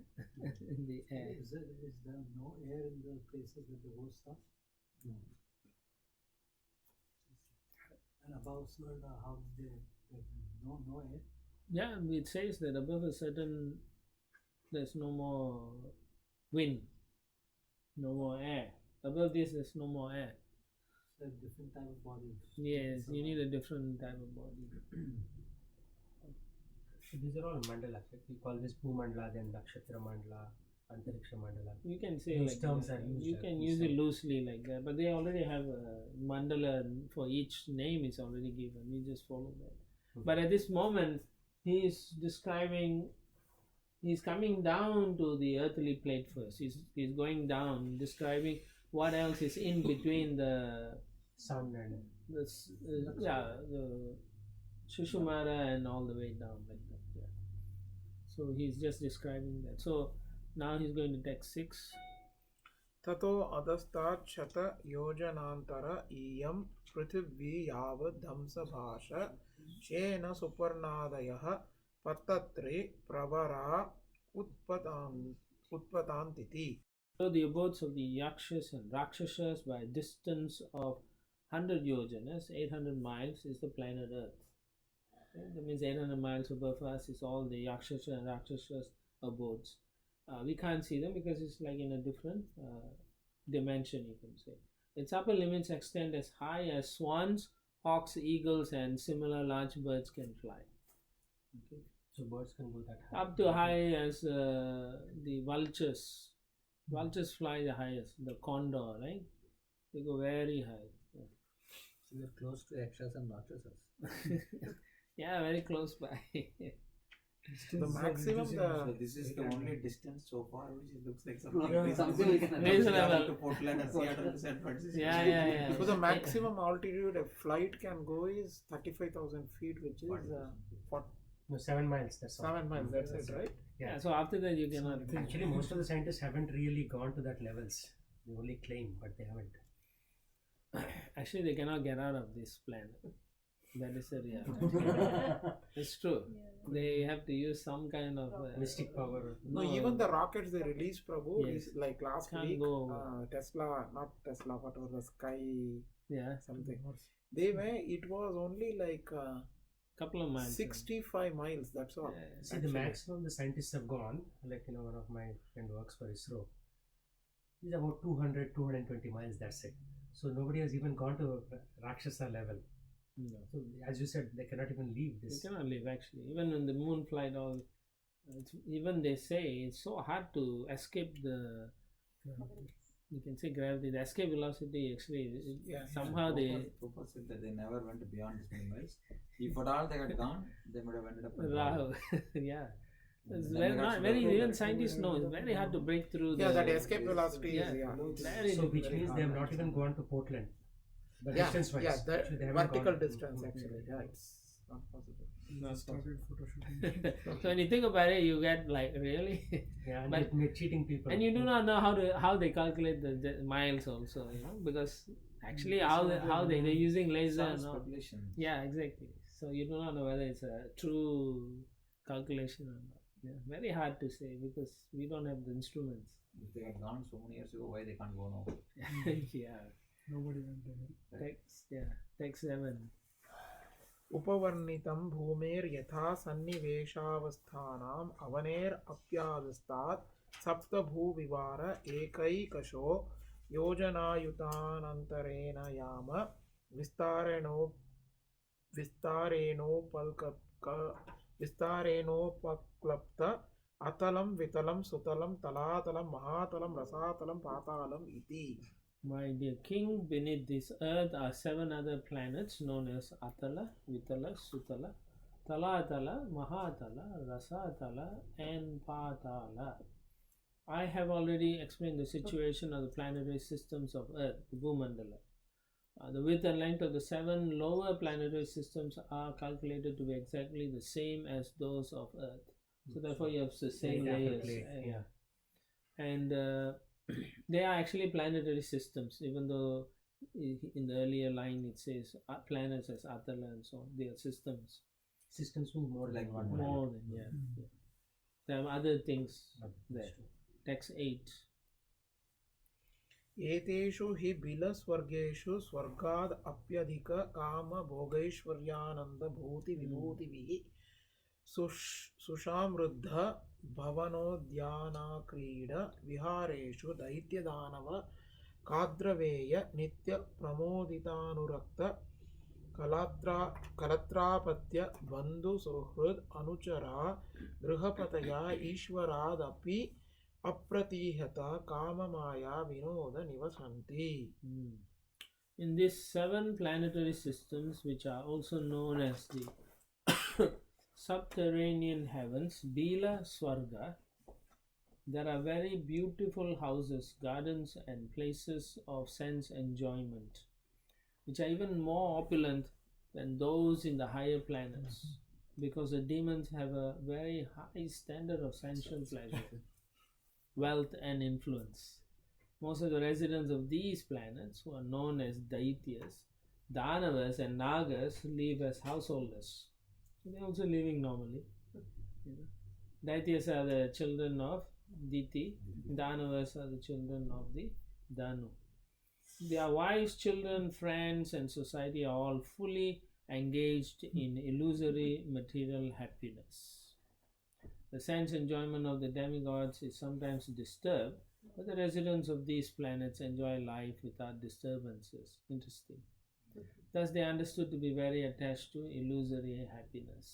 in the air. Is there no air in the places where the ghosts are? No. And above world, how they no air? Yeah, it says that above a certain, there's no more wind, no more air. Above this, there's no more air. So a different type of body. Yes, you need a different type of body. So these are all mandalas. Right? We call this Bhumandala, then Nakshatra Mandala, Antariksha Mandala. You can say Those like terms that. are used You like can this, use it right? loosely like that, but they already have a mandala for each name is already given. We just follow that. But at this moment, he is describing. He's coming down to the earthly plate first. He's going down, describing what else is in between the Sun and the Shushumara and all the way down like that. Yeah. So he's just describing that. So now he's going to text 6. ततो अधस्तात् शत योजनान्तर इयं पृथिवी यावत् ध्वंसभाष शेन सुपर्णादयः पतत्रे प्रवरा उत्पतान्तिति. So the abodes of the Yakshas and Rakshasas by a distance of 100 yojanas, 800 miles, is the planet Earth. Okay? That means 800 miles above us is all the Yakshas and Rakshasas abodes. We can't see them because it's like in a different dimension, you can say. Its upper limits extend as high as swans, hawks, eagles, and similar large birds can fly. Okay. so birds can go that high. Up to high as the vultures. Vultures fly the highest, the condor, right? They go very high. Yeah. So we are close to Yakshas and Rakshasas. Yeah, very close by. The maximum So this is the only distance so far which looks like Yeah, something we can Reasonable. to Portland and Seattle to San Francisco. Yeah. so the maximum altitude a flight can go is 35,000 feet, which is 7 miles. That's all. 7 miles. That's it, right? Yeah, so after that you cannot. Actually, most of the scientists haven't really gone to that levels. They only claim, but they haven't. Actually, they cannot get out of this planet. That is the reality. It's true. They have to use some kind of Mystic power. No, even the rockets they released, Prabhu, Yes. is like last Can't week, go. not Tesla, whatever the Sky Yeah, something. It was only like couple of miles. 65 miles. That's all. Yeah. See, the maximum the scientists have gone, like one of my friend works for ISRO, is about 200, 220 miles. That's it. So nobody has even gone to Rakshasa level. No. So as you said, they cannot even leave this. You cannot live actually. Even in the moon flight, even they say it's so hard to escape the. You can say gravity. The escape velocity actually. Somehow Prabhupada said that they never went beyond this many miles. If at all they had gone, they would have ended up in Rahu. Yeah. It's Then very they got not very. slow. Even scientists know it's very hard to break through. Yeah, the, that escape velocity Yeah. is Very So which very means hard. they have not even gone to Portland. The yeah, distance wise. yeah, the Actually, they haven't vertical gone- distance actually. Yeah, it's not possible. So when you think about it, you get like really. Yeah, and But- they're cheating people. And you do not know how they calculate the miles also, because actually how they're using laser and all. speculation. Yeah, exactly. So you do not know whether it's a true calculation or not. Yeah, very hard to say because we don't have the instruments. If they had gone so many years ago, why they can't go now? Yeah, Nobody went there. text 7. उपवर्णितं भूमेर्यथा सन्निवेशावस्थानाम् अवनेरप्यादस्तात् सप्तभूविवार एकैकशो योजनायुतानन्तरेण याम विस्तारेणोपक्लप्त अतलं वितलं सुतलं तलातलं महातलं रसातलं पातालम् इति. My dear king, beneath this earth are 7 other planets known as Atala, Vitala, Sutala, Talatala, Mahatala, Rasatala, and Patala. I have already explained the situation of the planetary systems of Earth, the Bhumandala. The width and length of the 7 lower planetary systems are calculated to be exactly the same as those of Earth. So therefore you have the same layers. Yeah. And they are actually planetary systems, even though in the earlier line it says planets as Atala and so on. They are systems. Systems means more Like than one. More than, yeah. There are other things there. Text 8. एतेषु हि बिलस्वर्गेषु स्वर्गाद् अप्यधिक काम भोगैश्वर्यानन्द भूति विभूतिभिः सुषामृद्ध भवनोद्यानाक्रीड विहारेषु दैत्यदानव काद्रवेय नित्य प्रमोदितानुरक्त कलत्रापत्य बंधु सुहृद अनुचरा गृहपतया ईश्वरादपि अप्रतिहता काममाया विनोद निवसन्ति. In these 7 planetary systems, which are also known as the subterranean heavens, Bila Swarga, there are very beautiful houses, gardens and places of sense enjoyment, which are even more opulent than those in the higher planets, because the demons have a very high standard of sensual pleasure, wealth and influence. Most of the residents of these planets, who are known as Daityas, Danavas and Nagas, live as householders. So they are also living normally. Daityas are the children of Diti, Danavas are the children of the Danu. Their wives, children, friends and society are all fully engaged in illusory material happiness. The sense enjoyment of the demigods is sometimes disturbed, but the residents of these planets enjoy life without disturbances. Interesting. Thus they are understood to be very attached to illusory happiness.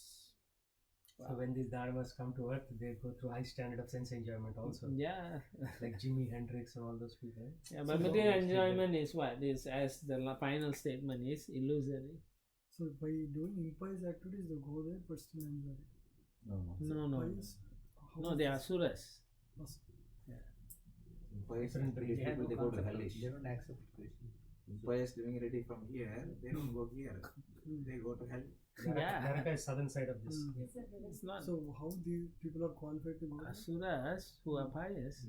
So when these dharmas come to earth, they go through high standard of sense enjoyment also. Yeah. Like Jimi Hendrix and all those people. Yeah, but material enjoyment is what? Is, as the final statement is, illusory. So by doing impious activities, they go there but still enjoy it. No, they are asuras. Impious people, they go to hellish. They don't accept Krishna. Impious living ready from here, they don't go here. They go to hell. Naraka is southern side of this. It's not. So how these people are qualified to go there? Asuras who are pious.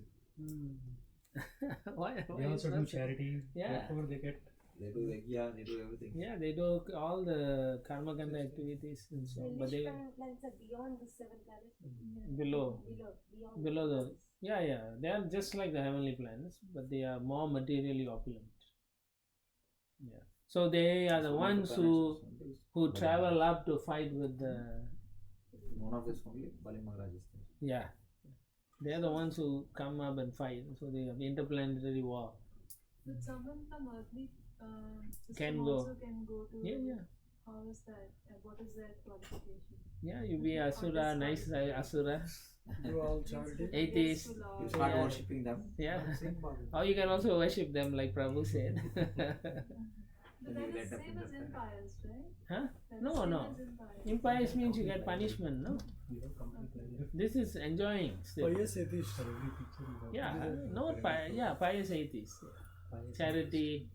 Why They also do not? charity. Yeah. Therefore they get. They do yajna, they do everything. Yeah, they do all the karma kanda activities and so. But they planets are beyond the 7 planets. below Beyond the they are just like the heavenly planets, but they are more materially opulent. Yeah. So they are the ones who travel up to fight with the. One of this only Bali Maharaj is there. Yeah. They are the ones who come up and fight. So they have interplanetary war. But someone from earthly Can system go. also can go to. Yeah. How is that? What is their qualification? Yeah, you be asura, nice asura. Do all charity. Atheist. You start worshipping them. Yeah. Or you can also worship them like Prabhu said. But that is same as impious, right? Huh? That is No, same no. as impious. Impious means you get punishment, no? This is enjoying still. Pious atheist. Yeah, no, pious atheist. Charity.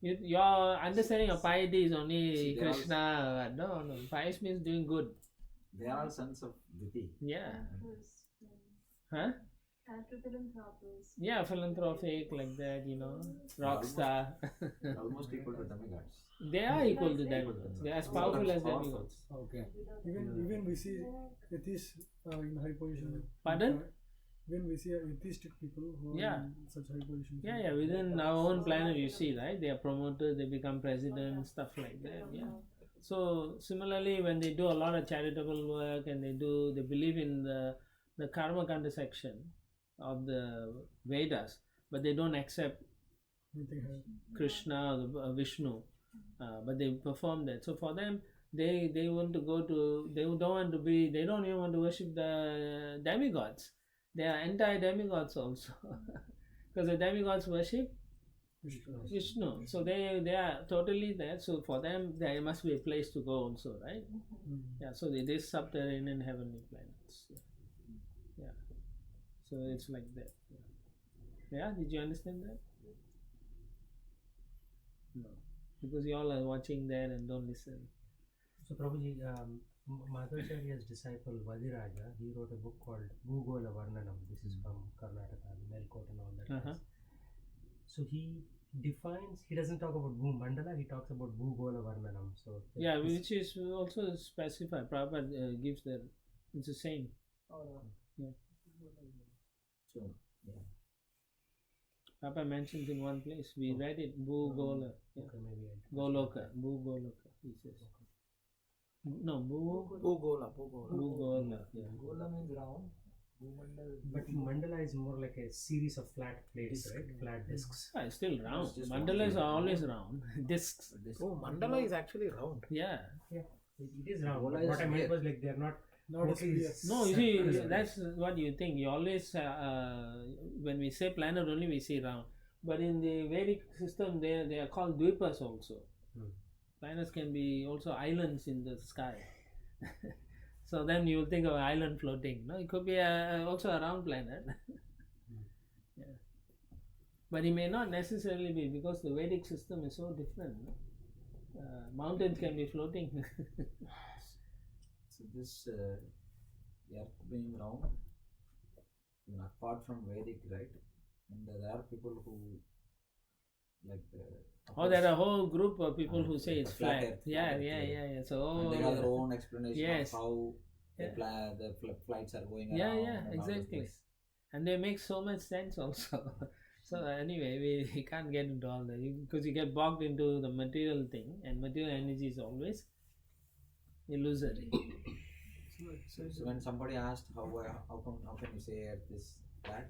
Your understanding of piety is only See, they Krishna. No, pious means doing good. They are all sons of Diti. Yeah. Philanthropist, Huh? Philanthropist. Yeah, philanthropic like that, rock star. Almost equal to demigods. They are equal to demigods. They are as powerful as demigods. Okay. Even we see atheists in high position. Pardon? When we see atheistic people who are in such high positions. Yeah, within our own planet you see, right? They are promoted, they become president, stuff like that. Yeah. So similarly, when they do a lot of charitable work and they believe in the karma kanda section of the Vedas, but they don't accept Krishna or Vishnu, but they perform that. So for them, they want to go to, they don't even want to worship the demigods. They are anti-demigods also, because the demigods worship Vishnu. So they are totally there. So for them, there must be a place to go also, right? Yeah. So it is subterranean heavenly planets. Yeah. So it's like that. Yeah. Did you understand that? No, because you all are watching there and don't listen. So Prabhuji, Madhvacharya's disciple Vadiraja, he wrote a book called Bhugola Varnanam. This is from Karnataka, Melkote and all that. Place. So he doesn't talk about Bhumandala, he talks about Bhugola Varnanam. So yeah, which is also specified. Prabhupada gives that, it's the same. Yeah. So, Papa mentions in one place, we read it, Bhugola. Yeah. Okay, maybe Goloka, Bhugoloka, he says. No, Bhugola. Bhugola. Yeah. Gola means round. But mandala is more like a series of flat plates, right? Flat discs. It's still round. just Mandalas one are always round. Discs. Oh, mandala is actually round. Yeah. It is round. Mandala But what is I meant weird. was like they're not. Not as totally clear. No, you see, circular. that's what you think. You always, when we say planet only, we see round. But in the Vedic system, they are called dvipas also. Planets can be also islands in the sky. So then you will think of an island floating. No, it could be also a round planet. Yeah. But it may not necessarily be, because the Vedic system is so different. No? Mountains can be floating. So this earth being round, apart from Vedic, right? And there are people who like. Oh, there are a whole group of people who say it's flat flat. earth, Yeah. flat earth. So And they have their own explanation Yes. of how Yeah. the flights are going Yeah, around. yeah, and all those exactly. things. And they make so much sense also. So anyway, we can't get into all that because you get bogged into the material thing, and material energy is always illusory. So when somebody asked how can you say Earth is flat,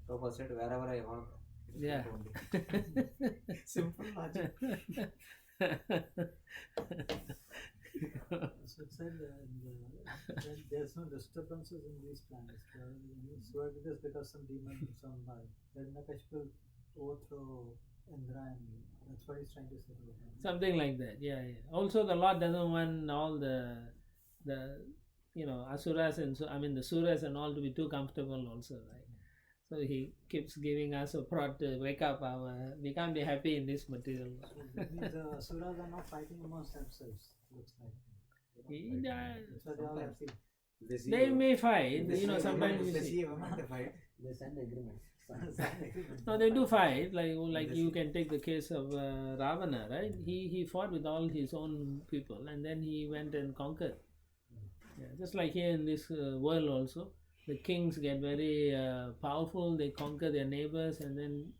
Prabhupada said wherever I walk, it is Yeah. flat only. Simple logic. So it said that there's no disturbances in these planets. So it is because some demon, some Hiranyakashipu overthrow Indra, and that's what he's trying to say. Something like that. Yeah. Also, the Lord doesn't want all the asuras and the suras and all to be too comfortable also, right? So he keeps giving us a prod to wake up we can't be happy in this material world. So that means the Asuras are not fighting amongst themselves, looks like. So they all happy. They may fight, sometimes If they you see see. a woman, they fight. They send agreements. No, they do fight. Like you can take the case of Ravana, right? He fought with all his own people, and then he went and conquered. Yeah, just like here in this world also, the kings get very powerful. They conquer their neighbors, and then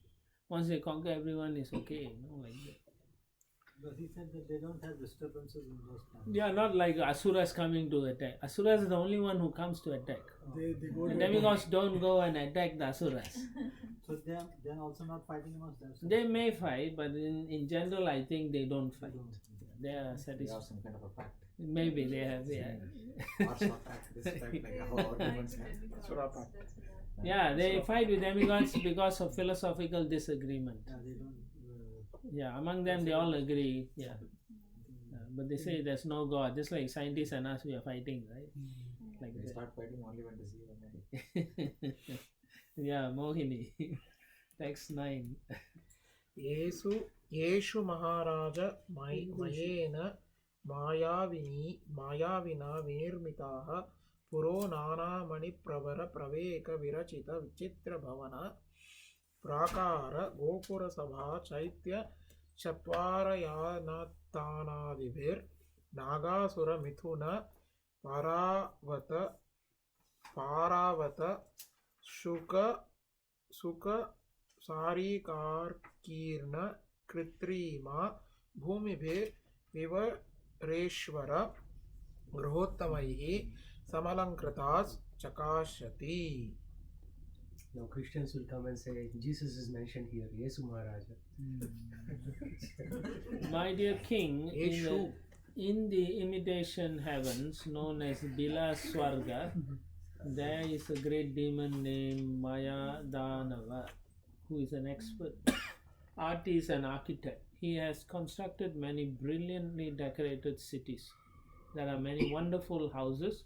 once they conquer, everyone is okay. Like that. But he said that they don't have disturbances in those planets. Yeah, not like Asuras coming to attack. Asuras is the only one who comes to attack. They go The to demigods don't go and attack the Asuras. So they're also not fighting amongst themselves. They may fight, but in general, I think they don't fight. They are They have satisfied. some kind of a pact. Maybe they have, yeah. Asura pact, this pact, like how our demons have. Asura pact. Yeah, they fight with demigods because of philosophical disagreement. Yeah, they don't. Yeah, among them they all agree. Yeah. But they say there's no God, just like scientists and us, we are fighting, right? Like They that. start fighting only when they see a woman. Yeah, Mohini. Text 9. येषु महाराज मयेन मायाविना विनिर्मिताः पुरो नानामणिप्रवर प्रवेक विरचित विचित्रभवन प्राकार गोपुरसभा चैत्य चत्वारयानतानादिभिर्नागासुरमिथुन पारावत सुख सारिकार्कीर्ण कृत्रिमा भूमिभिर्विवरेश्वर गृहोत्तमैः समलङ्कृतास् चकाशति. Now Christians will come and say Jesus is mentioned here, Yesu Maharaja. My dear king, Yeshu. in the imitation heavens known as Bila Swarga, there is a great demon named Maya Danava, who is an expert artist and architect. He has constructed many brilliantly decorated cities. There are many wonderful houses,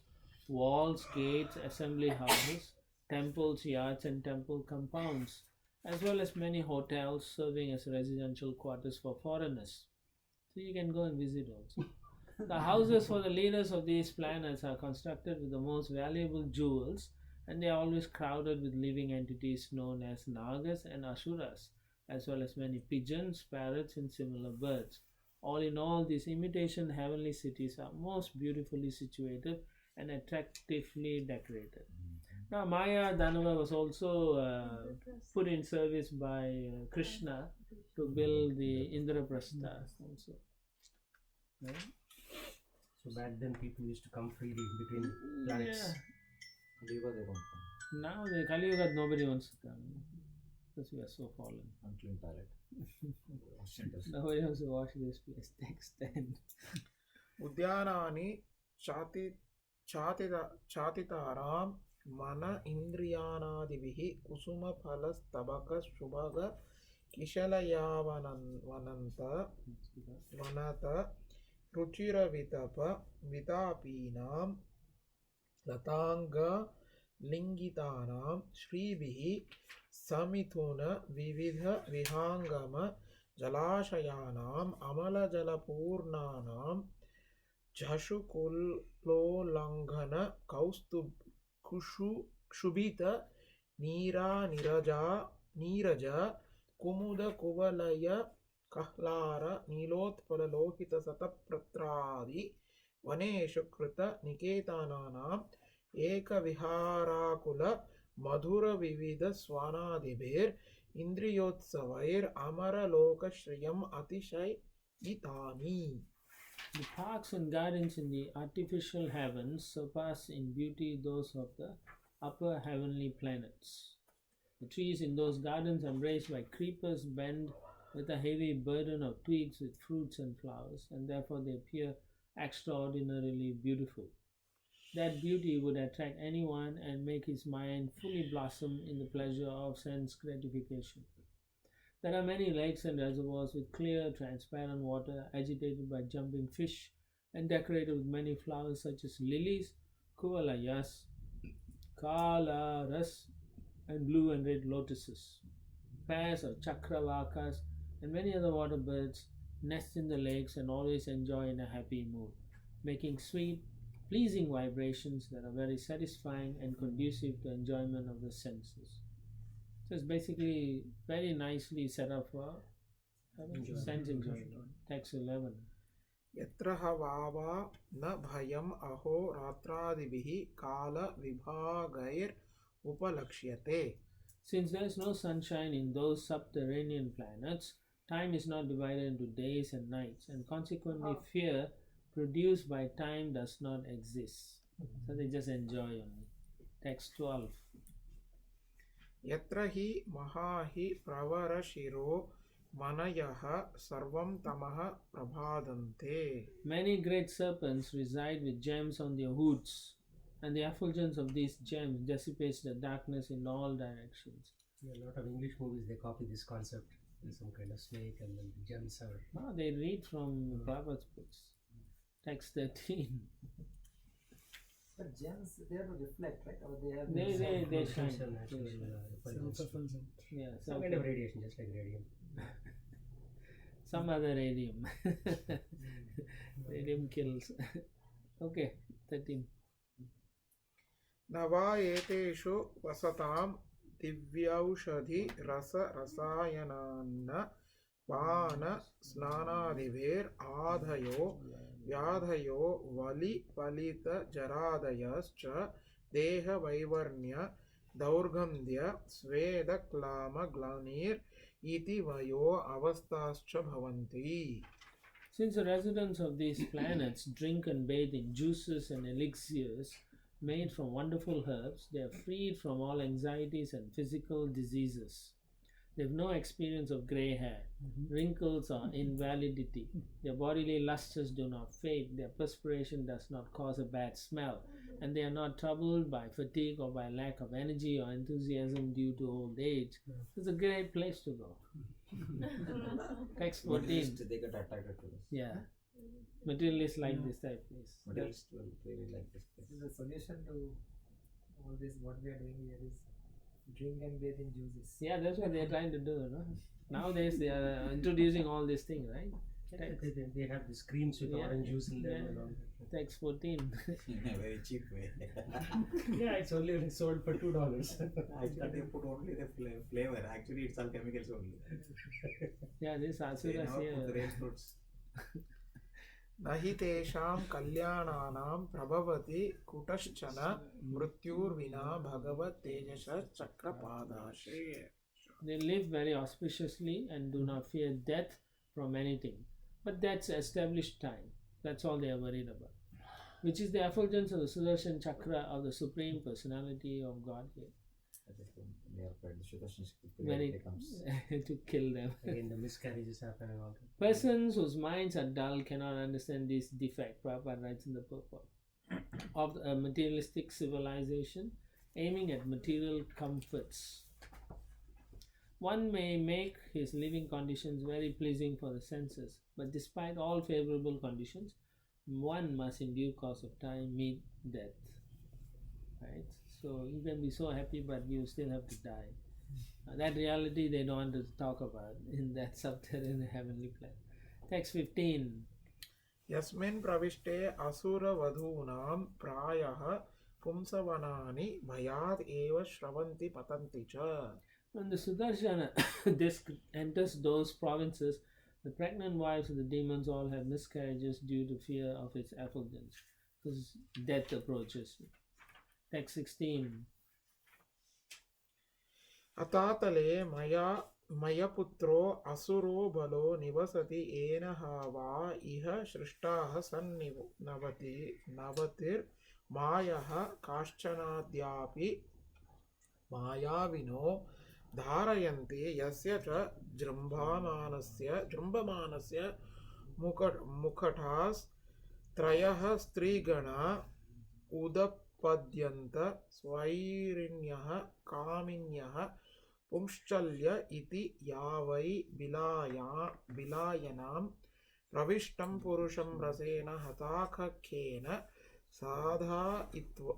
walls, gates, assembly houses, temples, yards, and temple compounds, as well as many hotels serving as residential quarters for foreigners. So you can go and visit also. The houses for the leaders of these planets are constructed with the most valuable jewels, and they are always crowded with living entities known as Nagas and Asuras, as well as many pigeons, parrots, and similar birds. All in all, these imitation heavenly cities are most beautifully situated and attractively decorated. Now, Maya Danava was also put in service by Krishna to build the Indraprastha also. Right? So back then people used to come freely between planets. Leave they won't come. Now the Kali Yuga, nobody wants to come because we are so fallen. Unclean toilet. Nobody wants to wash this place. Text 10. उद्यानानि चातितारां मन इन्द्रियाणादिभिः कुसुमफलस्तबक शुभग किशलयावनन्त वनत रुचिरवितप वितापीनां लतांग लिंगितानां श्रीभिः समिथुन विविध विहांगम जलाशयानाम् अमलजलपूर्णानां झषुकुलोल्लङ्घन क्षुभित नीरज कुमुद कुवलय कहलार नीलोत्पल लोहित सतप्रत्रादि वनेषु कृत निकेतनानाम् एकविहाराकुल मधुर विविध स्वानादिभिर् इंद्रियोत्सवैर अमरलोकश्रियम् अतिशयितानि. The parks and gardens in the artificial heavens surpass in beauty those of the upper heavenly planets. The trees in those gardens embraced by creepers bend with a heavy burden of twigs with fruits and flowers, and therefore they appear extraordinarily beautiful. That beauty would attract anyone and make his mind fully blossom in the pleasure of sense gratification. There are many lakes and reservoirs with clear, transparent water agitated by jumping fish and decorated with many flowers such as lilies, kuvalayas, kalaras, and blue and red lotuses. Pairs of chakravakas and many other water birds nest in the lakes and always enjoy in a happy mood, making sweet, pleasing vibrations that are very satisfying and conducive to enjoyment of the senses. So it's basically very nicely set up for sense enjoyment. Text 11. यत्र हवावा न भयम् अहो रात्रादिभिः काल विभागैर् उपलक्ष्यते. Since there is no sunshine in those subterranean planets, time is not divided into days and nights, and consequently fear produced by time does not exist. So they just enjoy only. Text 12. यत्र हि महाहि प्रवरशिरो मनयः सर्वं तमः प्रभादन्ते. Many great serpents reside with gems on their hoods, and the effulgence of these gems dissipates the darkness in all directions. In a lot of English movies, they copy this concept. There's some kind of snake, and then the gems are. No, they read from Prabhupada's books. Text 13. But gems, they have to reflect, right? Or they have They shine. Self-effulgent. Yeah, Some kind of radiation, just like radium. Some other radium. Radium kills. Okay, 13. नवा एतेषु वसतां दिव्यौषधि रस रसायनान्न पान स्नानादिभिर् आधयो व्याधयो वलि फलित जरादयश्च देह वैवर्ण्य दौर्गन्ध्य स्वेद claim ग्लानिर् इति वयो अवस्थाश्च भवन्ति. Since the residents of these planets drink and bathe in juices and elixirs made from wonderful herbs, they are freed from all anxieties and physical diseases. They have no experience of grey hair, wrinkles, or invalidity. Their bodily lusts do not fade, their perspiration does not cause a bad smell, and they are not troubled by fatigue or by lack of energy or enthusiasm due to old age. It's a great place to go. Text 14. They get attracted to this. Yeah. Materialists like this type of place. Materialists will really like this place. the solution to all this. What we are doing here is drink and bathe in juices. Yeah, that's what they are trying to do, no? Nowadays they are introducing all these things, right? They have these creams with orange juice in them and all that. Text 14. In a very cheap way. Yeah, it's only sold for $2. Actually, they put only the flavor. Actually, it's all chemicals only. Yeah, this They Asuras never put the here. real fruits. न हि तेषां कल्याणानां प्रभवति कुतश्चन मृत्युर्विना भगवत् तेजसचक्रपादाश्रये. They live very auspiciously and do not fear death from anything. But that's established time. That's all they are worried about. which is the effulgence of the Sudarshan Chakra of the Supreme Personality of Godhead. When it comes. to kill them. Again, the miscarriages happen and all that. Persons whose minds are dull cannot understand this defect, Prabhupada writes in the purport, of a materialistic civilization aiming at material comforts. One may make his living conditions very pleasing for the senses, but despite all favorable conditions, one must in due course of time meet death. Right? So you can be so happy, but you still have to die. That reality they don't want to talk about in that subterranean heavenly plane. Text 15. Yasmin pravishte asura vadhunam prayah pumsavanani bhayad eva shravanti patanti cha. When the Sudarshana disc enters those provinces, the pregnant wives of the demons all have miscarriages due to fear of its effulgence, because death approaches. Text 16. Atatale maya putro asuro balo nivasati ena hava iha shrishtaha navatir mayaha kaschanadyapi mayavino dharayanti yasya cha jrambamanasya mukhatas trayah strigana udapadyanta swairinyaha kaminyah Pumschalya iti yavai bilayanam pravishtam purusham rasena hatakakena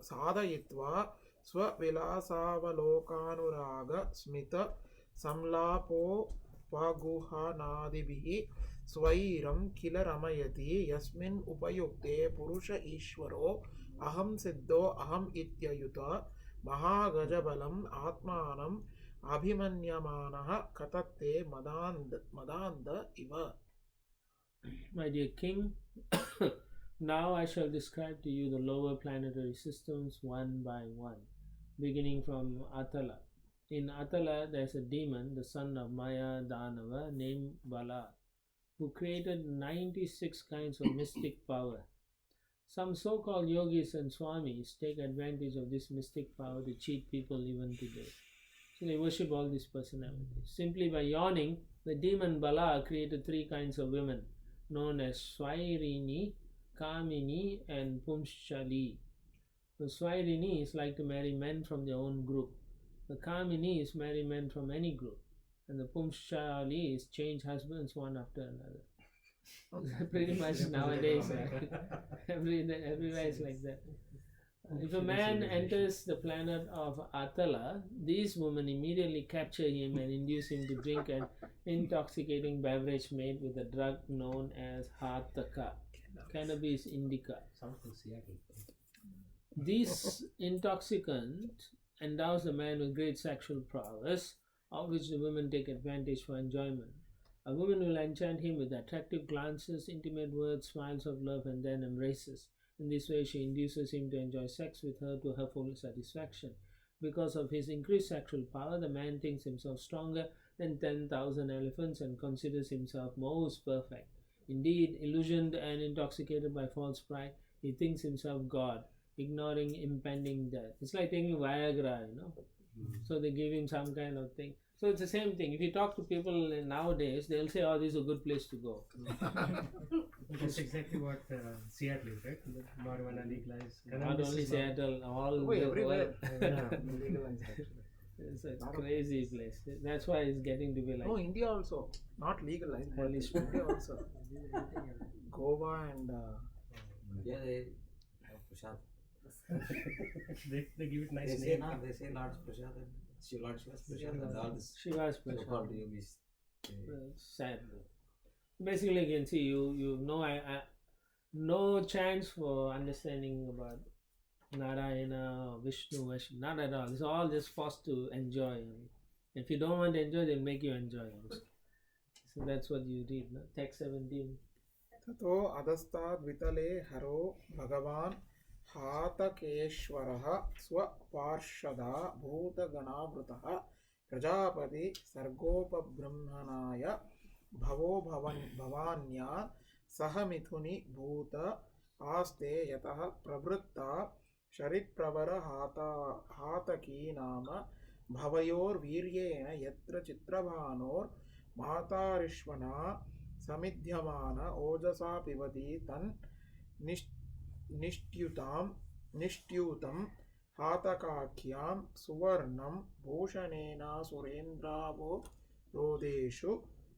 sadhayitva swavilasavalokanuraga smita samlapo paguhanadibihi swairam kila ramayati yasmin upayukte purusha ishvaro aham siddho aham ityayuta mahagajabalam atmanam Abhimanyamanaha katate madanda iva. My dear king, now I shall describe to you the lower planetary systems one by one, beginning from Atala. In Atala there is a demon, the son of Maya Danava, named Bala, who created 96 kinds of mystic power. Some so-called yogis and swamis take advantage of this mystic power to cheat people even today. So they worship all these personalities. Simply by yawning, the demon Bala created 3 kinds of women, known as Swairini, Kamini and Pumshali. The Swairini is like to marry men from their own group. The Kamini is marry men from any group. And the Pumshali is change husbands one after another. Pretty much nowadays, everywhere is like that. If a man enters the planet of Atala, these women immediately capture him and induce him to drink an intoxicating beverage made with a drug known as Hataka, cannabis indica. This intoxicant endows the man with great sexual prowess, of which the women take advantage for enjoyment. A woman will enchant him with attractive glances, intimate words, smiles of love, and then embraces. In this way, she induces him to enjoy sex with her to her full satisfaction. Because of his increased sexual power, the man thinks himself stronger than 10,000 elephants and considers himself most perfect. Indeed, illusioned and intoxicated by false pride, he thinks himself God, ignoring impending death. It's like taking Viagra, So they give him some kind of thing. So it's the same thing. If you talk to people nowadays, they'll say, oh, this is a good place to go. That's exactly what Seattle is, right? The marijuana legalized. Not only Seattle, all everywhere. It's a crazy place. That's why it's getting to be like... No, India also. Not legalized, but India also. Goa and... Yeah, they have Prashad. they give it nice They name. say Lord's Prashad and Lord Shiva's Prashad and all this Shiva's Prashad. so-called yogis. Sad. Basically, you can see you know no chance for understanding about Narayana or Vishnu, not at all. It's all just forced to enjoy. If you don't want to enjoy, they'll make you enjoy also. So that's what you read. No? Text 17. Tato adastad vitale haro bhagavan hatakeshwaraha swaparshada bhutaganavrutaha prajapati sargopabramhanaya bhavo bhavanya sahamithuni bhuta आस्ते यतः प्रवृत्ता शरित्प्रवर हातकी नाम भवयोर्वीर्येण यत्र चित्रभानोर्मातारिष्वना समिध्यमान ओजसा पिबति तन् निष्ट्यूतं हातकाख्यां सुवर्णं भूषणेन सुरेन्द्रावो रोदेषु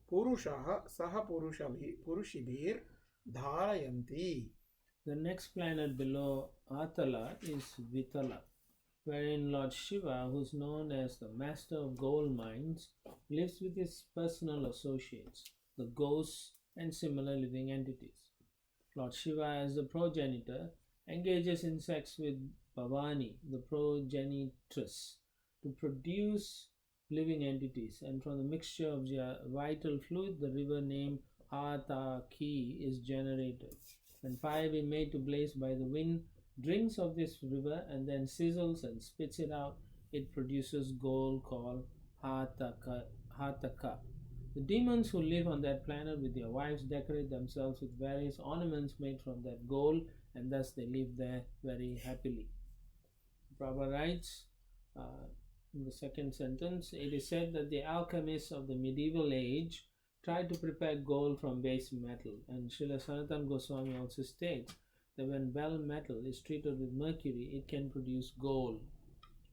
पुरुषः सह पुरुषिभिर्धारयन्ति. The next planet below Atala is Vitala, wherein Lord Shiva, who is known as the master of gold mines, lives with his personal associates, the ghosts and similar living entities. Lord Shiva, as the progenitor, engages in sex with Bhavani, the progenitress, to produce living entities, and from the mixture of their vital fluid, the river named Ataki is generated. When fire is made to blaze by the wind, drinks of this river and then sizzles and spits it out, it produces gold called Hataka. The demons who live on that planet with their wives decorate themselves with various ornaments made from that gold, and thus they live there very happily. Prabhupada writes in the second sentence, it is said that the alchemists of the medieval age tried to prepare gold from base metal, and Srila Sanatana Goswami also states that when bell metal is treated with mercury, it can produce gold.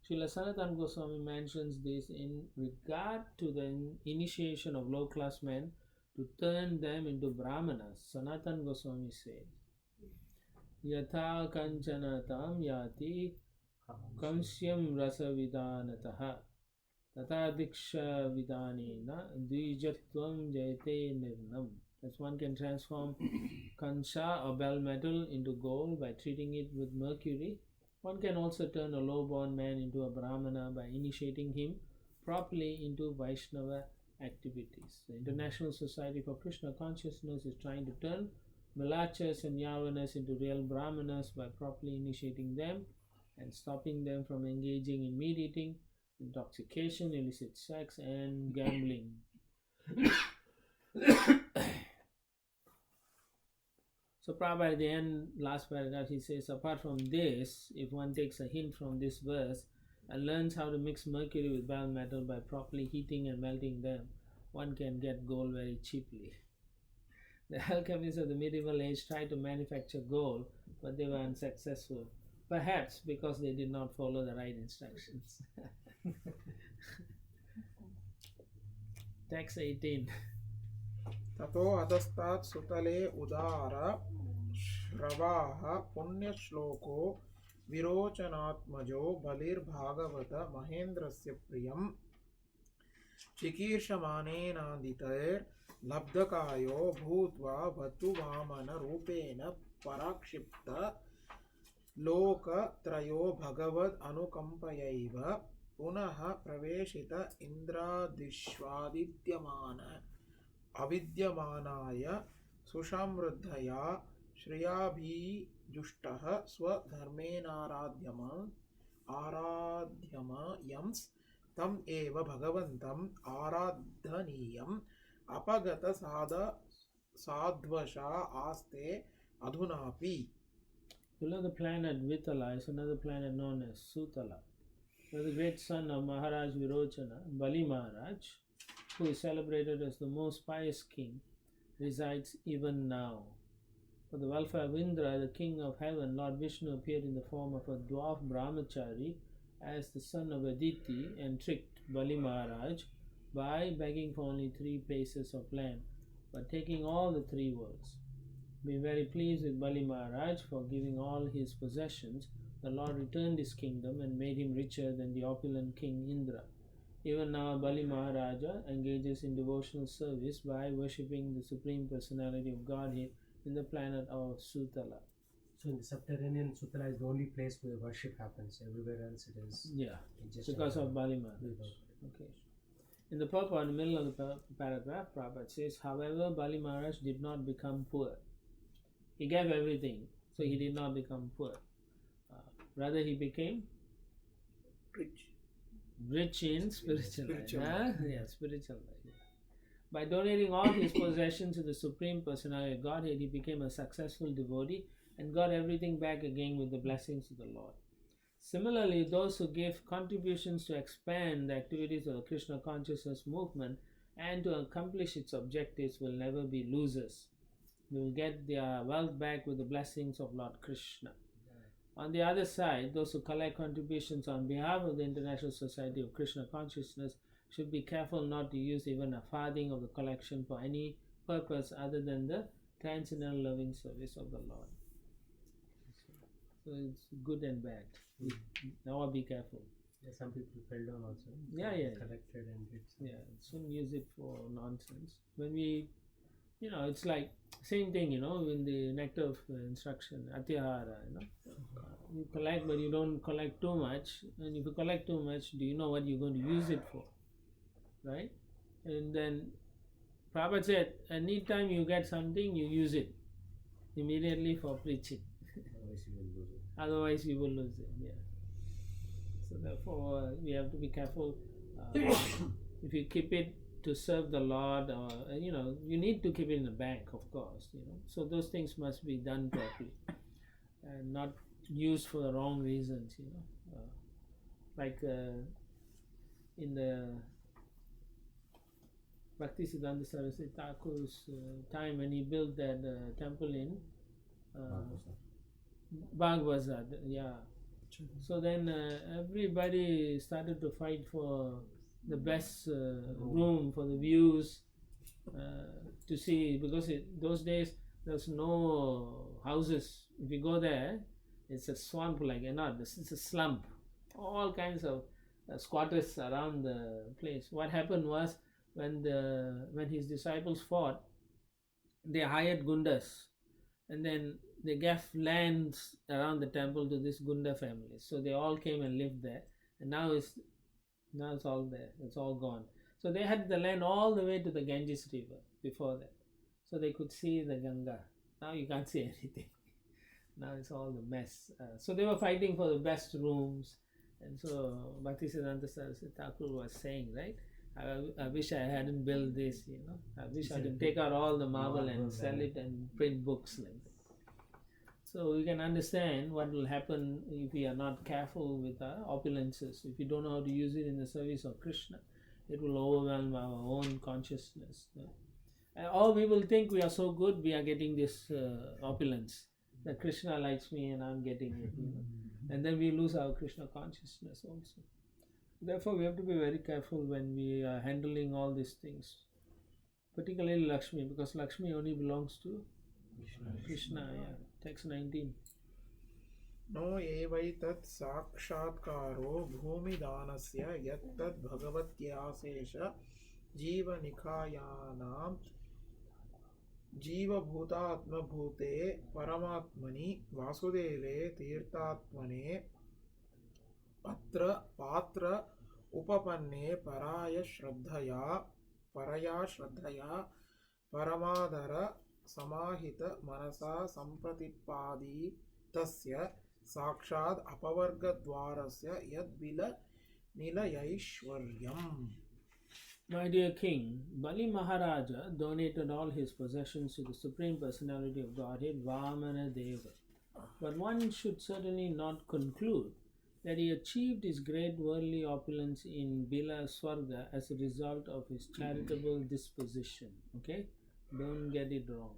Srila Sanatana Goswami mentions this in regard to the initiation of low-class men to turn them into brahmanas. Sanatana Goswami says, Yatha kanchana tam yati kamsyam rasa vidanataha tata diksha vidanena dvijatvam jayate nirnam. As one can transform kansha or bell metal into gold by treating it with mercury, one can also turn a low-born man into a brahmana by initiating him properly into Vaishnava activities. The International Society for Krishna Consciousness is trying to turn Milachas and Yavanas into real brahmanas by properly initiating them and stopping them from engaging in meat eating, intoxication, illicit sex, and gambling. So Prabhupada at the end, last paragraph, he says, apart from this, if one takes a hint from this verse and learns how to mix mercury with bell metal by properly heating and melting them, one can get gold very cheaply. The alchemists of the medieval age tried to manufacture gold, but they were unsuccessful, perhaps because they did not follow the right instructions. Text 18. ततो अधस्तात् सुतले उदार श्रवाः पुण्यश्लोको विरोचनात्मजो बलिर्भागवत महेन्द्रस्य प्रियं चिकीर्षमानेनादितैर्लब्धकायो भूत्वा वतुवामनरूपेण पराक्षिप्त लोकत्रयो भगवद् अनुकम्पयैव पुनः प्रवेशित इन्द्रादिष्वादिद्यमान अविद्यमानाय सुषामृद्धया श्रियाभिजुष्टः स्वधर्मेनाराध्यमयंस् तम् एव भगवन्तम् आराधनीयम् अपगत साध्वशा आस्ते अधुनापि. Below the planet Vitala is another planet known as Sutala, where the great son of Maharaj Virochana, Bali Maharaj, who is celebrated as the most pious king, resides even now. For the welfare of Indra, the king of heaven, Lord Vishnu appeared in the form of a dwarf brahmachari as the son of Aditi and tricked Bali Maharaj by begging for only 3 paces of land, but taking all the 3 worlds. Being very pleased with Bali Maharaj for giving all his possessions, the Lord returned his kingdom and made him richer than the opulent king Indra. Even now, Bali Maharaja engages in devotional service by worshipping the Supreme Personality of Godhead in the planet of Sutala. So in the subterranean, Sutala is the only place where worship happens. Everywhere else it is. Yeah, just because of Bali Maharaj. Okay. In the purport, in the middle of the paragraph, Prabhupada says, however, Bali Maharaj did not become poor. He gave everything, so he did not become poor. Rather, he became rich in spiritual life. Yeah, spiritual life. Yeah. By donating all his possessions to the Supreme Personality of Godhead, he became a successful devotee and got everything back again with the blessings of the Lord. Similarly, those who give contributions to expand the activities of the Krishna consciousness movement and to accomplish its objectives will never be losers. They will get their wealth back with the blessings of Lord Krishna. On the other side, those who collect contributions on behalf of the International Society of Krishna Consciousness should be careful not to use even a farthing of the collection for any purpose other than the transcendental loving service of the Lord. So it's good and bad. Now be careful. Yeah, some people fell down also. Yeah. Collected and did some. Yeah, shouldn't use it for nonsense. When we, it's like same thing, in the nectar of instruction, atyahara, you collect, but you don't collect too much. And if you collect too much, do you know what you're going to use it for? Right? And then Prabhupada said, anytime you get something, you use it immediately for preaching. Otherwise you will lose it. Yeah. So therefore we have to be careful. If you keep it to serve the Lord, or you need to keep it in the bank, of course. So those things must be done properly and not used for the wrong reasons. Like in the Bhaktisiddhanta Saraswati Thakur's time when he built that temple in Bagh-Bazar, yeah. So then everybody started to fight for the best room for the views to see, because those days there's no houses. If you go there, it's a swamp, it's a slump. All kinds of squatters around the place. What happened was when his disciples fought, they hired gundas, and then they gave lands around the temple to this Gunda family. So they all came and lived there, and now it's all there. It's all gone. So they had the land all the way to the Ganges River before that, so they could see the Ganga. Now you can't see anything. Now it's all the mess. So they were fighting for the best rooms, and so Bhaktisiddhanta Saraswati Thakur was saying, right? I wish I hadn't built this. I wish I could take out all the marble and sell it and print books like that. So we can understand what will happen if we are not careful with our opulences. If we don't know how to use it in the service of Krishna, it will overwhelm our own consciousness. Or we will think we are so good, we are getting this opulence, that Krishna likes me and I'm getting it. And then we lose our Krishna consciousness also. Therefore, we have to be very careful when we are handling all these things, particularly Lakshmi, because Lakshmi only belongs to Krishna. Yeah. Text 19. No evaitat sakshatkaro bhumidanasya yattad bhagavatyasesha jiva nikhayanam jiva bhutatma bhute paramatmani vasudeve tirtatmane patra upapanne paraya shraddhaya paramadara samahita manasa sampratipadi tasya sakshad apavarga dvarasya yad bila nilayaishwaryam. My dear King, Bali Maharaja donated all his possessions to the Supreme Personality of Godhead, Vamana Deva. But one should certainly not conclude that he achieved his great worldly opulence in Bila Swarga as a result of his charitable disposition. Okay? Don't get it wrong.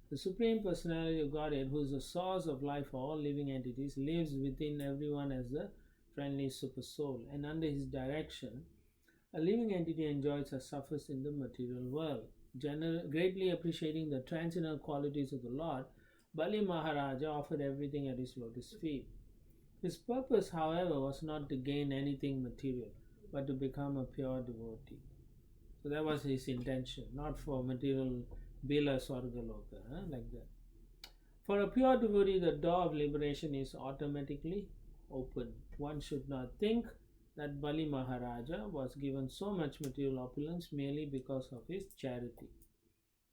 The Supreme Personality of Godhead, who is the source of life for all living entities, lives within everyone as the friendly super soul, and under his direction, a living entity enjoys or suffers in the material world. Greatly appreciating the transcendental qualities of the Lord, Bali Maharaja offered everything at his lotus feet. His purpose, however, was not to gain anything material, but to become a pure devotee. So that was his intention, not for material Bila Swargaloka, like that. For a pure devotee, the door of liberation is automatically open. One should not think that Bali Maharaja was given so much material opulence merely because of his charity.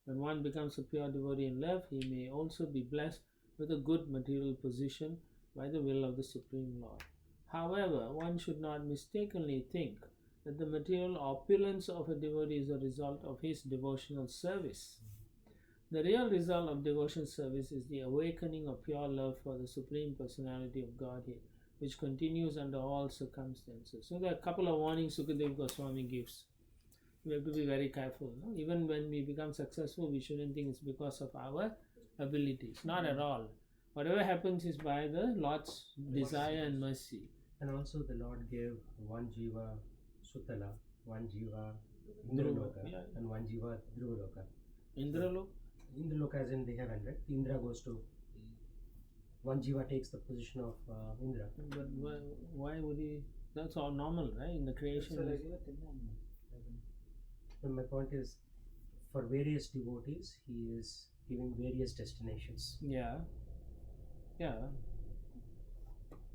When one becomes a pure devotee in love, he may also be blessed with a good material position by the will of the Supreme Lord. However, one should not mistakenly think that the material opulence of a devotee is a result of his devotional service. The real result of devotion service is the awakening of pure love for the Supreme Personality of Godhead, which continues under all circumstances. So there are a couple of warnings Sukadeva Goswami gives. We have to be very careful. No? Even when we become successful, we shouldn't think it's because of our abilities. Not at all. Whatever happens is by the Lord's desire and mercy. And also the Lord gave one jiva Sutala, one jiva Indraloka, Yeah. and one jiva Dhruvaloka. Indralok? Indraloka as in the heaven, right? Indra goes to, one jiva takes the position of Indra. But why would he? That's all normal, right? In the creation. It's a regular thing and And my point is, for various devotees, he is giving various destinations. Yeah. Yeah.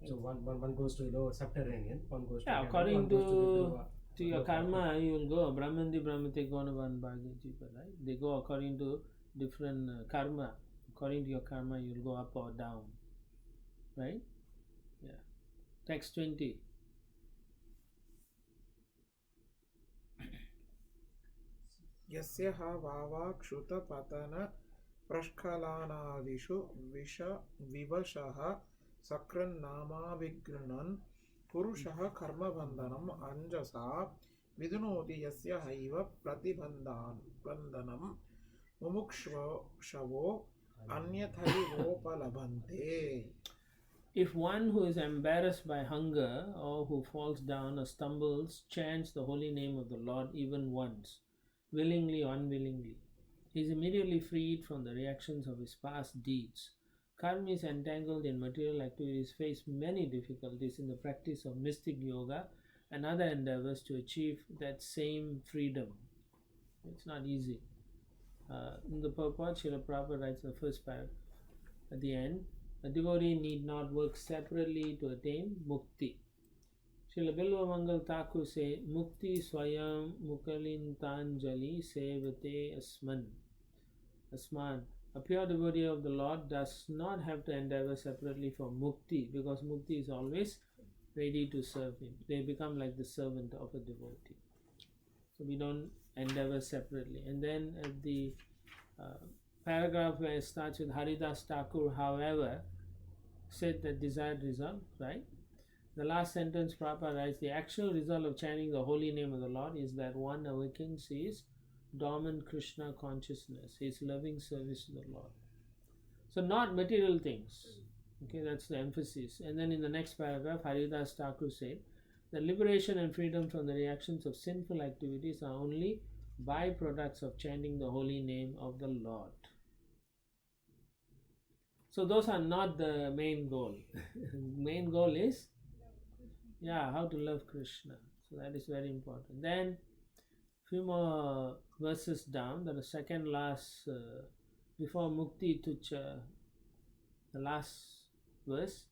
So one goes to lower subterranean, one goes to Yeah, heaven, according one goes to the your lower karma, you will go Brahmandi Brahmate Gonavan Bhagajiva, right? They go according to different karma. According to your karma, you will go up or down, right? Yeah. Text 20. यस्य वावाक्षुतपतन प्रस्खलानादिषु विवशः सकृन्नामाभिगृह्णन् पुरुषः कर्मबन्धनम् अंजसा विदुनोति यस्य have प्रतिबन्धनं मुमुक्षवो अन्यथैवोपलभन्ते. If one who is embarrassed by hunger or who falls down or stumbles chants the holy name of the Lord even once, willingly or unwillingly, he is immediately freed from the reactions of his past deeds. Karmis entangled in material activities face many difficulties in the practice of mystic yoga and other endeavors to achieve that same freedom. It's not easy. In the purport, Srila Prabhupada writes in the first paragraph at the end, a devotee need not work separately to attain mukti. Srila Bilva Mangal Thakur say, Mukti Swayam Mukalintanjali Sevate Asman. A pure devotee of the Lord does not have to endeavor separately for mukti, because mukti is always ready to serve him. They become like the servant of a devotee. So we don't endeavor separately. And then at the paragraph where it starts with Haridas Thakur, however, said the desired result, right? The last sentence Prabhupada writes, the actual result of chanting the holy name of the Lord is that one awakens his dormant Krishna consciousness, his loving service to the Lord. So not material things. Okay, that's the emphasis. And then in the next paragraph, Haridas Thakur said, the liberation and freedom from the reactions of sinful activities are only byproducts of chanting the holy name of the Lord. So those are not the main goal. Main goal is, how to love Krishna. So that is very important. Then few more verses down, the second last, before Mukti Tucha, the last verse,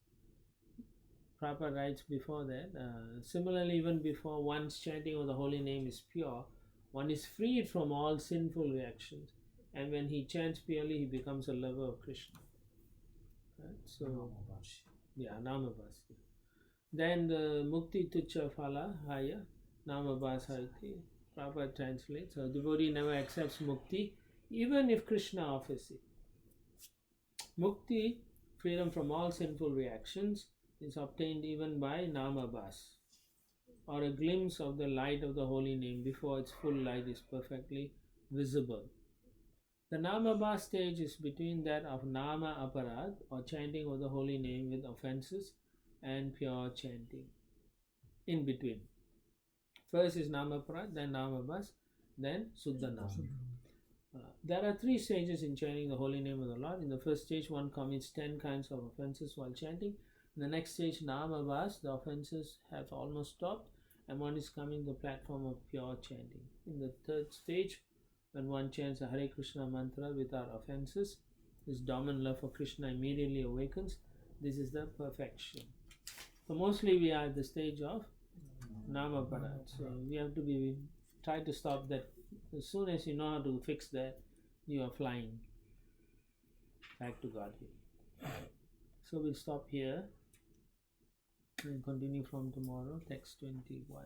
Prabhupada writes before that, similarly even before one's chanting of the holy name is pure, one is freed from all sinful reactions, and when he chants purely, he becomes a lover of Krishna. Right? So, Namabhas. Then the Mukti Tucha Phala Haya Namabhas Hariti. Prabhupada translates, a devotee never accepts mukti, even if Krishna offers it. Mukti, freedom from all sinful reactions, is obtained even by namabhas, or a glimpse of the light of the holy name before its full light is perfectly visible. The namabhas stage is between that of nama aparad, or chanting of the holy name with offenses, and pure chanting. In between. First is Namaprad, then Namabhas, then Suddha Nama. There are 3 stages in chanting the holy name of the Lord. In the first stage, one commits 10 kinds of offenses while chanting. In the next stage, Namabhas, the offenses have almost stopped, and one is coming to the platform of pure chanting. In the third stage, when one chants a Hare Krishna mantra without offenses, his dormant love for Krishna immediately awakens. This is the perfection. So mostly we are at the stage of Namaparad. So we have to try to stop that. As soon as you know how to fix that, you are flying back to Godhead. So we'll stop here and continue from tomorrow, text 21.